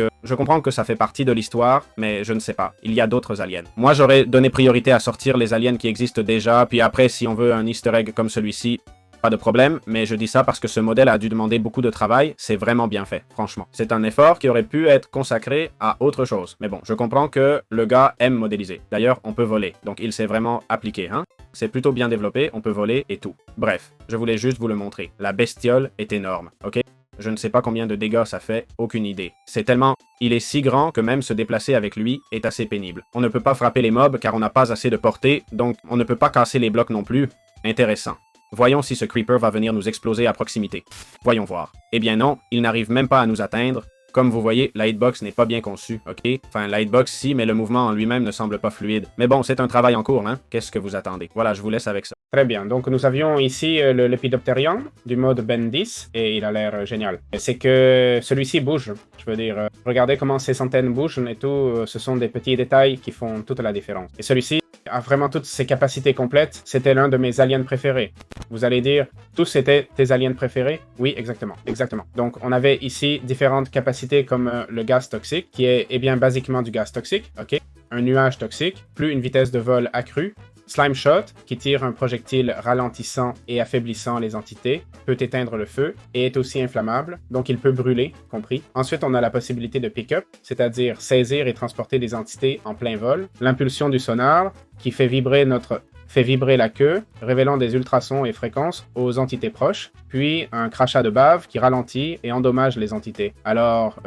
que ça fait partie de l'histoire, mais je ne sais pas. Il y a d'autres aliens. Moi, j'aurais donné priorité à sortir les aliens qui existent déjà, puis après, si on veut un easter egg comme celui-ci, pas de problème, mais je dis ça parce que ce modèle a dû demander beaucoup de travail, c'est vraiment bien fait, franchement. C'est un effort qui aurait pu être consacré à autre chose. Mais bon, je comprends que le gars aime modéliser. D'ailleurs, on peut voler, donc il s'est vraiment appliqué, hein. C'est plutôt bien développé, on peut voler et tout. Bref, je voulais juste vous le montrer. La bestiole est énorme, ok? Je ne sais pas combien de dégâts ça fait, aucune idée. C'est tellement... Il est si grand que même se déplacer avec lui est assez pénible. On ne peut pas frapper les mobs car on n'a pas assez de portée, donc on ne peut pas casser les blocs non plus. Intéressant. Voyons si ce creeper va venir nous exploser à proximité. Voyons voir. Eh bien non, il n'arrive même pas à nous atteindre. Comme vous voyez, la hitbox n'est pas bien conçue, ok? Enfin, la hitbox si, mais le mouvement en lui-même ne semble pas fluide. Mais bon, c'est un travail en cours, hein? Qu'est-ce que vous attendez? Voilà, je vous laisse avec ça. Très bien, donc nous avions ici le Lepidopterion du mode Bendis, et il a l'air génial. C'est que celui-ci bouge, je veux dire, regardez comment ces centaines bougent et tout, ce sont des petits détails qui font toute la différence. Et celui-ci a vraiment toutes ses capacités complètes, c'était l'un de mes aliens préférés. Vous allez dire, tous étaient tes aliens préférés? Oui, exactement, exactement. Donc on avait ici différentes capacités comme le gaz toxique, qui est bien basiquement du gaz toxique, ok? Un nuage toxique, plus une vitesse de vol accrue. Slime Shot, qui tire un projectile ralentissant et affaiblissant les entités, peut éteindre le feu et est aussi inflammable, donc il peut brûler, compris. Ensuite, on a la possibilité de pick-up, c'est-à-dire saisir et transporter des entités en plein vol. L'impulsion du sonar, qui fait vibrer notre fait vibrer la queue, révélant des ultrasons et fréquences aux entités proches, puis un crachat de bave qui ralentit et endommage les entités. Alors,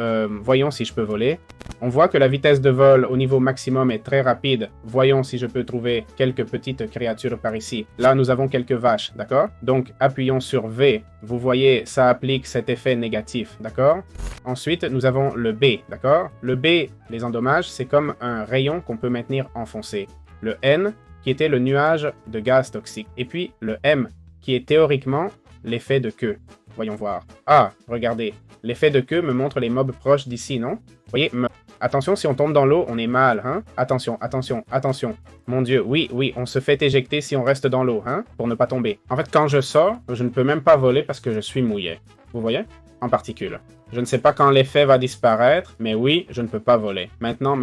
voyons si je peux voler. On voit que la vitesse de vol au niveau maximum est très rapide. Voyons si je peux trouver quelques petites créatures par ici. Là, nous avons quelques vaches, d'accord? Donc, appuyons sur V. Vous voyez, ça applique cet effet négatif, d'accord? Ensuite, nous avons le B, d'accord? Le B, les endommages, c'est comme un rayon qu'on peut maintenir enfoncé. Le N, qui était le nuage de gaz toxique. Et puis, le M, qui est théoriquement l'effet de queue. Voyons voir. Ah, regardez. L'effet de queue me montre les mobs proches d'ici, non? Voyez, attention, si on tombe dans l'eau, on est mal, hein? Attention, attention, attention. Mon Dieu, oui, on se fait éjecter si on reste dans l'eau, hein? Pour ne pas tomber. En fait, quand je sors, je ne peux même pas voler parce que je suis mouillé. Vous voyez? En particules. Je ne sais pas quand l'effet va disparaître, mais oui, je ne peux pas voler. Maintenant,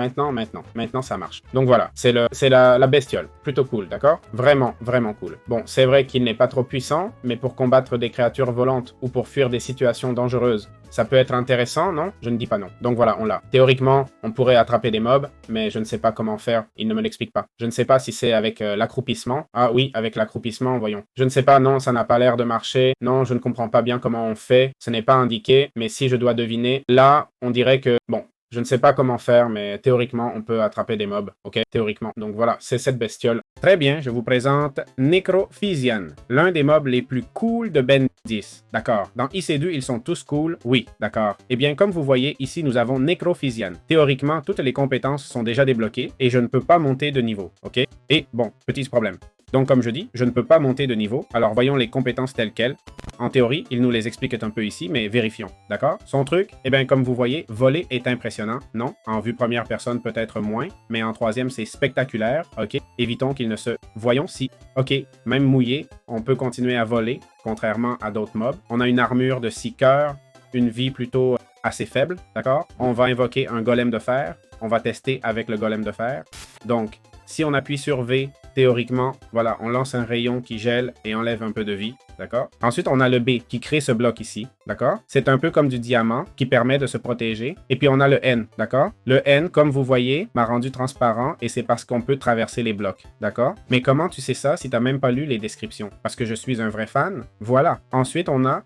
ça marche. Donc voilà, c'est la bestiole. Plutôt cool, d'accord? Vraiment, vraiment cool. Bon, c'est vrai qu'il n'est pas trop puissant, mais pour combattre des créatures volantes ou pour fuir des situations dangereuses, ça peut être intéressant, non? Je ne dis pas non. Donc voilà, on l'a. Théoriquement, on pourrait attraper des mobs, mais je ne sais pas comment faire. Il ne me l'explique pas. Je ne sais pas si c'est avec l'accroupissement. Ah oui, avec l'accroupissement, voyons. Je ne sais pas, non, ça n'a pas l'air de marcher. Non, je ne comprends pas bien comment on fait. Ce n'est pas indiqué, mais si je dois deviner, là, on dirait que, bon, je ne sais pas comment faire, mais théoriquement, on peut attraper des mobs, ok? Théoriquement. Donc voilà, c'est cette bestiole. Très bien, je vous présente Necrophysian, l'un des mobs les plus cool de Ben 10. D'accord. Dans IC2, ils sont tous cool? Oui, d'accord. Eh bien, comme vous voyez, ici, nous avons Necrophysian. Théoriquement, toutes les compétences sont déjà débloquées et je ne peux pas monter de niveau, ok? Et bon, petit problème. Donc, comme je dis, je ne peux pas monter de niveau. Alors, voyons les compétences telles quelles. En théorie, il nous les explique un peu ici, mais vérifions. D'accord? Son truc, eh bien, comme vous voyez, voler est impressionnant. Non, en vue première personne, peut-être moins, mais en troisième, c'est spectaculaire. OK? Évitons qu'il ne se... Voyons si... OK, même mouillé, on peut continuer à voler, contrairement à d'autres mobs. On a une armure de 6 cœurs, une vie plutôt assez faible. D'accord? On va invoquer un golem de fer. On va tester avec le golem de fer. Donc, si on appuie sur V, théoriquement, voilà, on lance un rayon qui gèle et enlève un peu de vie, d'accord? Ensuite, on a le B qui crée ce bloc ici, d'accord? C'est un peu comme du diamant qui permet de se protéger. Et puis, on a le N, d'accord? Le N, comme vous voyez, m'a rendu transparent et c'est parce qu'on peut traverser les blocs, d'accord? Mais comment tu sais ça si tu n'as même pas lu les descriptions? Parce que je suis un vrai fan. Voilà. Ensuite, on a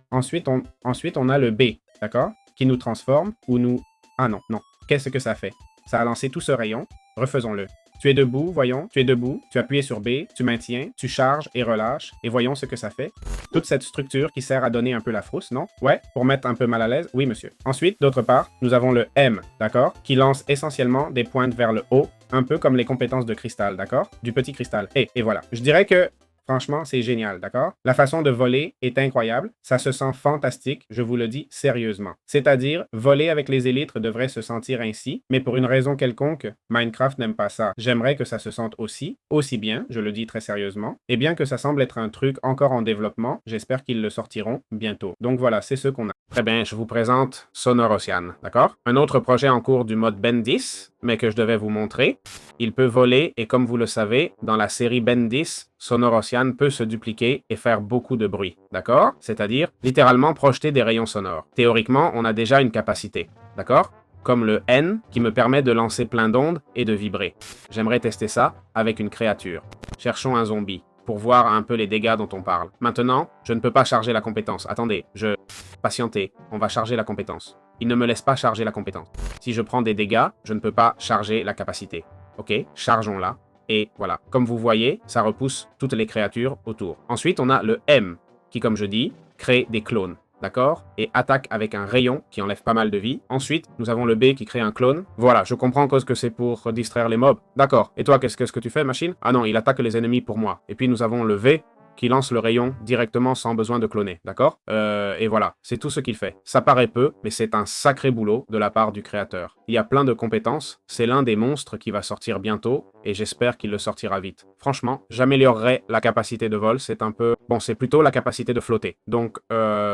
le B, d'accord? Qui nous transforme ou nous... Ah non. Qu'est-ce que ça fait? Ça a lancé tout ce rayon. Refaisons-le. Tu es debout, voyons, tu es debout, tu appuies sur B, tu maintiens, tu charges et relâches, et voyons ce que ça fait. Toute cette structure qui sert à donner un peu la frousse, non? Ouais, pour mettre un peu mal à l'aise? Oui, monsieur. Ensuite, d'autre part, nous avons le M, d'accord? Qui lance essentiellement des pointes vers le haut, un peu comme les compétences de cristal, d'accord? Du petit cristal. Et voilà. Je dirais que... Franchement, c'est génial, d'accord? La façon de voler est incroyable. Ça se sent fantastique, je vous le dis sérieusement. C'est-à-dire, voler avec les élytres devrait se sentir ainsi, mais pour une raison quelconque, Minecraft n'aime pas ça. J'aimerais que ça se sente aussi bien, je le dis très sérieusement. Et bien que ça semble être un truc encore en développement, j'espère qu'ils le sortiront bientôt. Donc voilà, c'est ce qu'on a. Très bien, je vous présente Sonorosian, d'accord? Un autre projet en cours du mode Ben 10, mais que je devais vous montrer. Il peut voler et comme vous le savez, dans la série Ben 10, Sonorosian peut se dupliquer et faire beaucoup de bruit, d'accord? C'est-à-dire littéralement projeter des rayons sonores. Théoriquement, on a déjà une capacité, d'accord? Comme le N qui me permet de lancer plein d'ondes et de vibrer. J'aimerais tester ça avec une créature. Cherchons un zombie pour voir un peu les dégâts dont on parle. Maintenant, je ne peux pas charger la compétence. Attendez, Patientez, on va charger la compétence. Il ne me laisse pas charger la compétence. Si je prends des dégâts, je ne peux pas charger la capacité. Ok, chargeons-la. Et voilà, comme vous voyez, ça repousse toutes les créatures autour. Ensuite, on a le M, qui, comme je dis, crée des clones. D'accord? Et attaque avec un rayon qui enlève pas mal de vie. Ensuite, nous avons le B qui crée un clone. Voilà, je comprends que c'est pour distraire les mobs. D'accord. Et toi, qu'est-ce que tu fais, machine? Ah non, il attaque les ennemis pour moi. Et puis nous avons le V qui lance le rayon directement sans besoin de cloner, d'accord? Et voilà, c'est tout ce qu'il fait. Ça paraît peu, mais c'est un sacré boulot de la part du créateur. Il y a plein de compétences, c'est l'un des monstres qui va sortir bientôt, et j'espère qu'il le sortira vite. Franchement, j'améliorerai la capacité de vol, c'est un peu... Bon, c'est plutôt la capacité de flotter. Donc,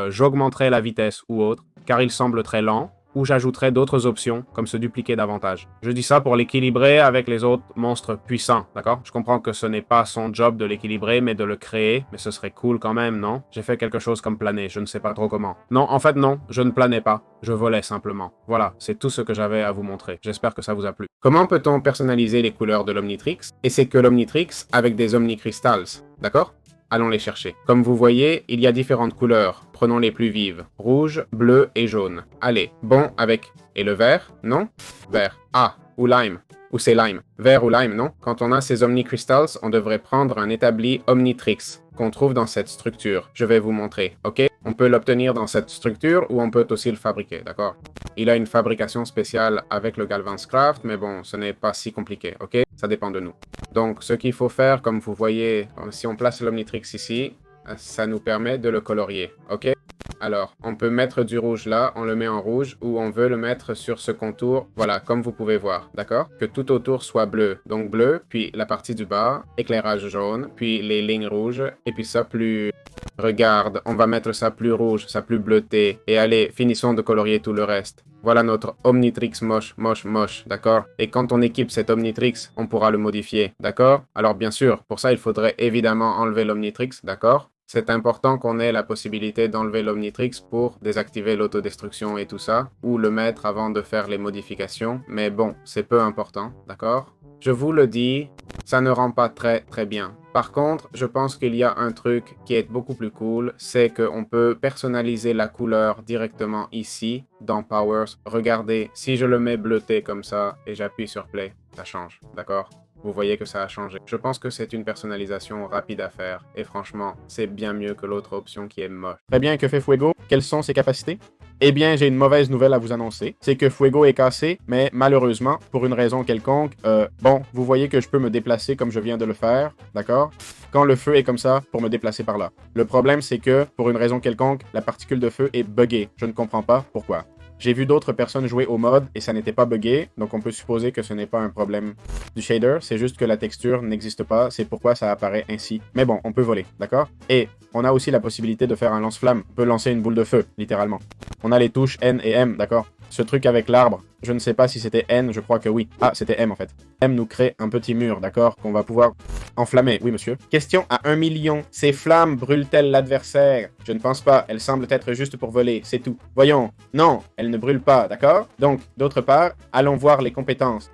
j'augmenterai la vitesse ou autre, car il semble très lent, ou j'ajouterai d'autres options comme se dupliquer davantage. Je dis ça pour l'équilibrer avec les autres monstres puissants, d'accord? Je comprends que ce n'est pas son job de l'équilibrer, mais de le créer, mais ce serait cool quand même, non? J'ai fait quelque chose comme planer, je ne sais pas trop comment. Non, en fait non, je ne planais pas, je volais simplement. Voilà, c'est tout ce que j'avais à vous montrer. J'espère que ça vous a plu. Comment peut-on personnaliser les couleurs de l'Omnitrix? Et c'est que l'Omnitrix avec des Omnicrystals, d'accord? Allons les chercher. Comme vous voyez, il y a différentes couleurs. Prenons les plus vives. Rouge, bleu et jaune. Allez, bon avec... Et le vert? Non? Vert. Ah, ou lime. Ou c'est lime. Vert ou lime, non? Quand on a ces Omnicrystals, on devrait prendre un établi Omnitrix qu'on trouve dans cette structure. Je vais vous montrer, ok? On peut l'obtenir dans cette structure ou on peut aussi le fabriquer, d'accord? Il a une fabrication spéciale avec le Galvanscraft, mais bon, ce n'est pas si compliqué, ok? Ça dépend de nous. Donc, ce qu'il faut faire, comme vous voyez, si on place l'Omnitrix ici, ça nous permet de le colorier, ok? Alors, on peut mettre du rouge là, on le met en rouge, ou on veut le mettre sur ce contour, voilà, comme vous pouvez voir, d'accord? Que tout autour soit bleu, donc bleu, puis la partie du bas, éclairage jaune, puis les lignes rouges, et puis ça plus... Regarde, on va mettre ça plus rouge, ça plus bleuté, et allez, finissons de colorier tout le reste. Voilà notre Omnitrix moche, moche, moche, d'accord? Et quand on équipe cet Omnitrix, on pourra le modifier, d'accord? Alors bien sûr, pour ça, il faudrait évidemment enlever l'Omnitrix, d'accord? C'est important qu'on ait la possibilité d'enlever l'Omnitrix pour désactiver l'autodestruction et tout ça, ou le mettre avant de faire les modifications, mais bon, c'est peu important, d'accord? Je vous le dis, ça ne rend pas très bien. Par contre, je pense qu'il y a un truc qui est beaucoup plus cool, c'est qu'on peut personnaliser la couleur directement ici, dans Powers. Regardez, si je le mets bleuté comme ça, et j'appuie sur Play, ça change, d'accord? Vous voyez que ça a changé. Je pense que c'est une personnalisation rapide à faire, et franchement, c'est bien mieux que l'autre option qui est moche. Très bien, que fait Fuego? Quelles sont ses capacités? Eh bien, j'ai une mauvaise nouvelle à vous annoncer. C'est que Fuego est cassé, mais malheureusement, pour une raison quelconque, bon, vous voyez que je peux me déplacer comme je viens de le faire, d'accord? Quand le feu est comme ça, pour me déplacer par là. Le problème, c'est que, pour une raison quelconque, la particule de feu est buggée. Je ne comprends pas pourquoi. J'ai vu d'autres personnes jouer au mode et ça n'était pas buggé, donc on peut supposer que ce n'est pas un problème du shader, c'est juste que la texture n'existe pas, c'est pourquoi ça apparaît ainsi. Mais bon, on peut voler, d'accord? Et on a aussi la possibilité de faire un lance-flamme, on peut lancer une boule de feu, littéralement. On a les touches N et M, d'accord? Ce truc avec l'arbre, je ne sais pas si c'était N, je crois que oui. Ah, c'était M en fait. M nous crée un petit mur, d'accord? Qu'on va pouvoir enflammer. Oui, monsieur. Question à 1 million. Ces flammes brûlent-elles l'adversaire? Je ne pense pas. Elles semblent être juste pour voler, c'est tout. Voyons. Non, elles ne brûlent pas, d'accord? Donc, d'autre part, allons voir les compétences.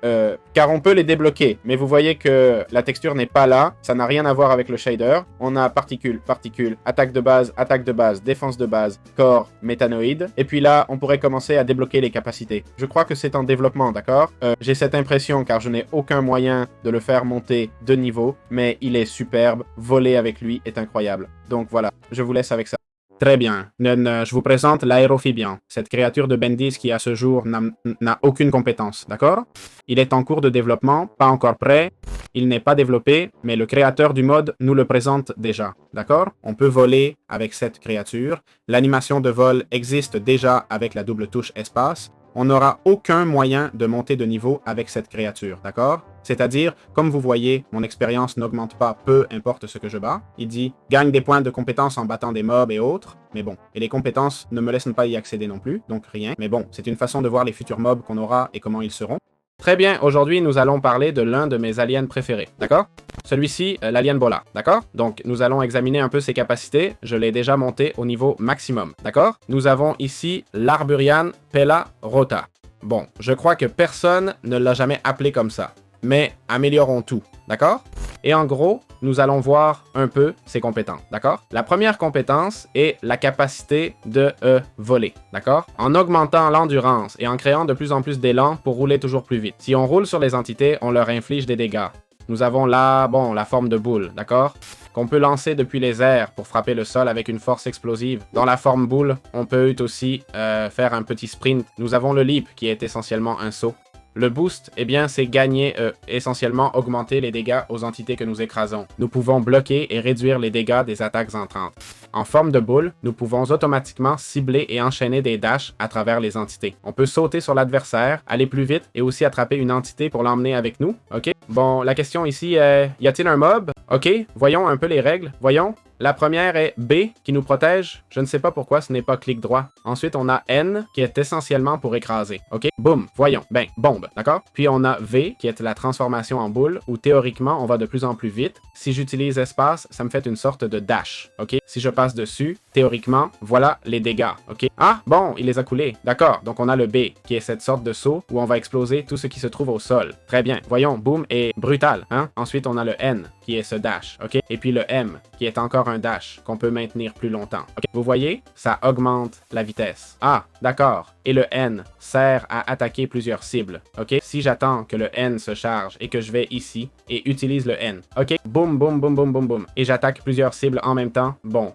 Car on peut les débloquer, mais vous voyez que la texture n'est pas là. Ça n'a rien à voir avec le shader. On a particules, attaque de base, défense de base, corps, méthanoïde. Et puis là, on pourrait commencer à débloquer les capacités. Je crois que c'est en développement, d'accord? J'ai cette impression car je n'ai aucun moyen de le faire monter de niveau, mais il est superbe. Voler avec lui est incroyable. Donc voilà, je vous laisse avec ça. Très bien. Je vous présente l'aérophibian. Cette créature de Bendis qui, à ce jour, n'a aucune compétence, d'accord? Il est en cours de développement, pas encore prêt. Il n'est pas développé, mais le créateur du mode nous le présente déjà, d'accord? On peut voler avec cette créature. L'animation de vol existe déjà avec la double touche espace. On n'aura aucun moyen de monter de niveau avec cette créature, d'accord? C'est-à-dire, comme vous voyez, mon expérience n'augmente pas peu importe ce que je bats. Il dit « gagne des points de compétences en battant des mobs et autres », mais bon. Et les compétences ne me laissent pas y accéder non plus, donc rien. Mais bon, c'est une façon de voir les futurs mobs qu'on aura et comment ils seront. Très bien, aujourd'hui nous allons parler de l'un de mes aliens préférés, d'accord? Celui-ci, l'alien Bola, d'accord? Donc nous allons examiner un peu ses capacités, je l'ai déjà monté au niveau maximum, d'accord? Nous avons ici l'Arburian Pela Rota. Bon, je crois que personne ne l'a jamais appelé comme ça, mais améliorons tout, d'accord? Et en gros, nous allons voir un peu ses compétences, d'accord? La première compétence est la capacité de voler, d'accord? En augmentant l'endurance et en créant de plus en plus d'élan pour rouler toujours plus vite. Si on roule sur les entités, on leur inflige des dégâts. Nous avons là, bon, la forme de boule, d'accord? Qu'on peut lancer depuis les airs pour frapper le sol avec une force explosive. Dans la forme boule, on peut aussi faire un petit sprint. Nous avons le leap qui est essentiellement un saut. Le boost, eh bien, c'est gagner, essentiellement augmenter les dégâts aux entités que nous écrasons. Nous pouvons bloquer et réduire les dégâts des attaques entrantes. En forme de boule, nous pouvons automatiquement cibler et enchaîner des dashs à travers les entités. On peut sauter sur l'adversaire, aller plus vite et aussi attraper une entité pour l'emmener avec nous. Ok? Bon, la question ici est, y a-t-il un mob? Ok, voyons un peu les règles. Voyons. La première est B qui nous protège. Je ne sais pas pourquoi ce n'est pas clic droit. Ensuite, on a N qui est essentiellement pour écraser. OK? Boum, voyons. Ben, bombe, d'accord? Puis on a V qui est la transformation en boule où théoriquement, on va de plus en plus vite. Si j'utilise espace, ça me fait une sorte de dash. OK? Si je passe dessus, théoriquement, voilà les dégâts. OK? Ah, bon, il les a coulés. D'accord. Donc on a le B qui est cette sorte de saut où on va exploser tout ce qui se trouve au sol. Très bien. Voyons, boum, et brutal. Hein? Ensuite, on a le N qui est ce dash. OK? Et puis le M qui est encore un dash qu'on peut maintenir plus longtemps. OK? Vous voyez? Ça augmente la vitesse. Ah, d'accord. Et le N sert à attaquer plusieurs cibles. OK? Si j'attends que le N se charge et que je vais ici et utilise le N. OK? Boum, boum, boum, boum, boum, boum. Et j'attaque plusieurs cibles en même temps. Bon.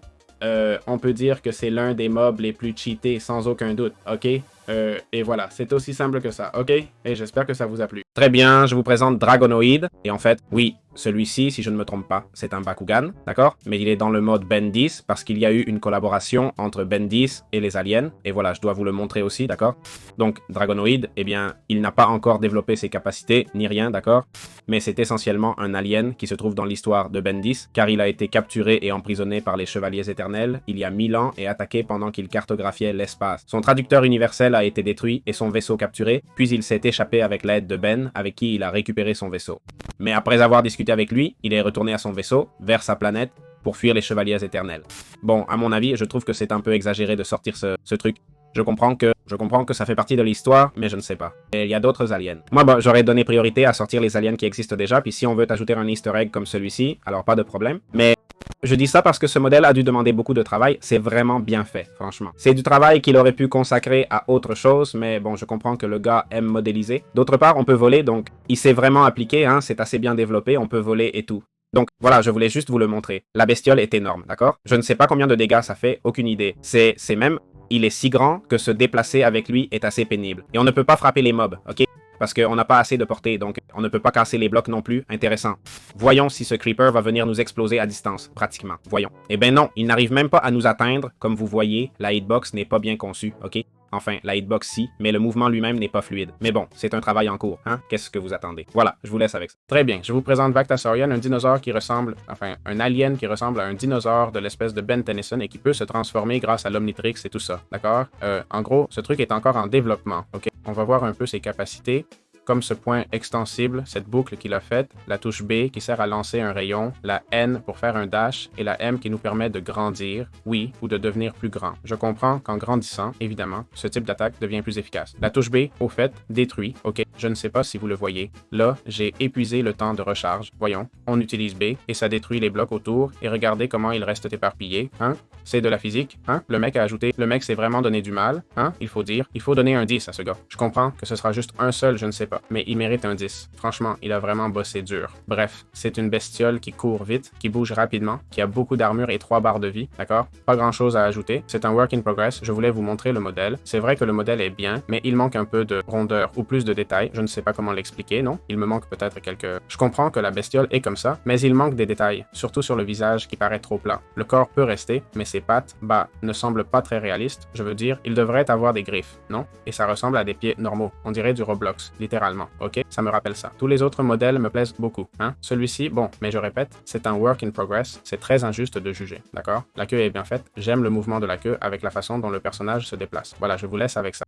On peut dire que c'est l'un des mobs les plus cheatés, sans aucun doute, ok? Et voilà, c'est aussi simple que ça, ok? Et j'espère que ça vous a plu. Très bien, je vous présente Dragonoid. Et en fait, oui, celui-ci, si je ne me trompe pas, c'est un Bakugan, d'accord? Mais il est dans le mode Bendis parce qu'il y a eu une collaboration entre Bendis et les aliens. Et voilà, je dois vous le montrer aussi, d'accord? Donc, Dragonoid, eh bien, il n'a pas encore développé ses capacités, ni rien, d'accord? Mais c'est essentiellement un alien qui se trouve dans l'histoire de Bendis, car il a été capturé et emprisonné par les Chevaliers Éternels il y a 1000 ans et attaqué pendant qu'il cartographiait l'espace. Son traducteur universel a été détruit et son vaisseau capturé, puis il s'est échappé avec l'aide de Ben, avec qui il a récupéré son vaisseau. Mais après avoir discuté avec lui, il est retourné à son vaisseau, vers sa planète, pour fuir les Chevaliers Éternels. Bon, à mon avis, je trouve que c'est un peu exagéré de sortir ce truc. Je comprends que ça fait partie de l'histoire, mais je ne sais pas. Et il y a d'autres aliens. Moi, bon, j'aurais donné priorité à sortir les aliens qui existent déjà, puis si on veut ajouter un easter egg comme celui-ci, alors pas de problème. Mais je dis ça parce que ce modèle a dû demander beaucoup de travail, c'est vraiment bien fait, franchement. C'est du travail qu'il aurait pu consacrer à autre chose, mais bon, je comprends que le gars aime modéliser. D'autre part, on peut voler, donc il s'est vraiment appliqué, hein, c'est assez bien développé, on peut voler et tout. Donc voilà, je voulais juste vous le montrer. La bestiole est énorme, d'accord? Je ne sais pas combien de dégâts ça fait, aucune idée. C'est même... Il est si grand que se déplacer avec lui est assez pénible. Et on ne peut pas frapper les mobs, ok? Parce qu'on n'a pas assez de portée, donc on ne peut pas casser les blocs non plus. Intéressant. Voyons si ce creeper va venir nous exploser à distance, pratiquement. Voyons. Eh ben non, il n'arrive même pas à nous atteindre. Comme vous voyez, la hitbox n'est pas bien conçue, ok? Enfin, la hitbox si, mais le mouvement lui-même n'est pas fluide. Mais bon, c'est un travail en cours, hein? Qu'est-ce que vous attendez? Voilà, je vous laisse avec ça. Très bien, je vous présente Vactasaurian, un dinosaure qui ressemble, enfin, un alien qui ressemble à un dinosaure de l'espèce de Ben Tennyson et qui peut se transformer grâce à l'Omnitrix et tout ça, d'accord? En gros, ce truc est encore en développement, ok? On va voir un peu ses capacités. Comme ce point extensible, cette boucle qu'il a faite, la touche B qui sert à lancer un rayon, la N pour faire un dash et la M qui nous permet de grandir, oui, ou de devenir plus grand. Je comprends qu'en grandissant, évidemment, ce type d'attaque devient plus efficace. La touche B, au fait, détruit, ok, je ne sais pas si vous le voyez. Là, j'ai épuisé le temps de recharge. Voyons, on utilise B et ça détruit les blocs autour et regardez comment ils restent éparpillés, hein? C'est de la physique, hein? Le mec a ajouté, le mec s'est vraiment donné du mal, hein? Il faut dire, il faut donner un 10 à ce gars. Je comprends que ce sera juste un seul, je ne sais pas, mais il mérite un 10. Franchement, il a vraiment bossé dur. Bref, c'est une bestiole qui court vite, qui bouge rapidement, qui a beaucoup d'armure et 3 barres de vie, d'accord? Pas grand chose à ajouter. C'est un work in progress, je voulais vous montrer le modèle. C'est vrai que le modèle est bien, mais il manque un peu de rondeur ou plus de détails. Je ne sais pas comment l'expliquer, non? Il me manque peut-être quelques... Je comprends que la bestiole est comme ça, mais il manque des détails, surtout sur le visage qui paraît trop plat. Le corps peut rester, mais ses pattes, bah, ne semblent pas très réalistes. Je veux dire, il devrait avoir des griffes, non? Et ça ressemble à des pieds normaux. On dirait du Roblox, littéralement. Ok? Ça me rappelle ça. Tous les autres modèles me plaisent beaucoup, hein? Celui-ci, bon, mais je répète, c'est un work in progress. C'est très injuste de juger, d'accord? La queue est bien faite. J'aime le mouvement de la queue avec la façon dont le personnage se déplace. Voilà, je vous laisse avec ça.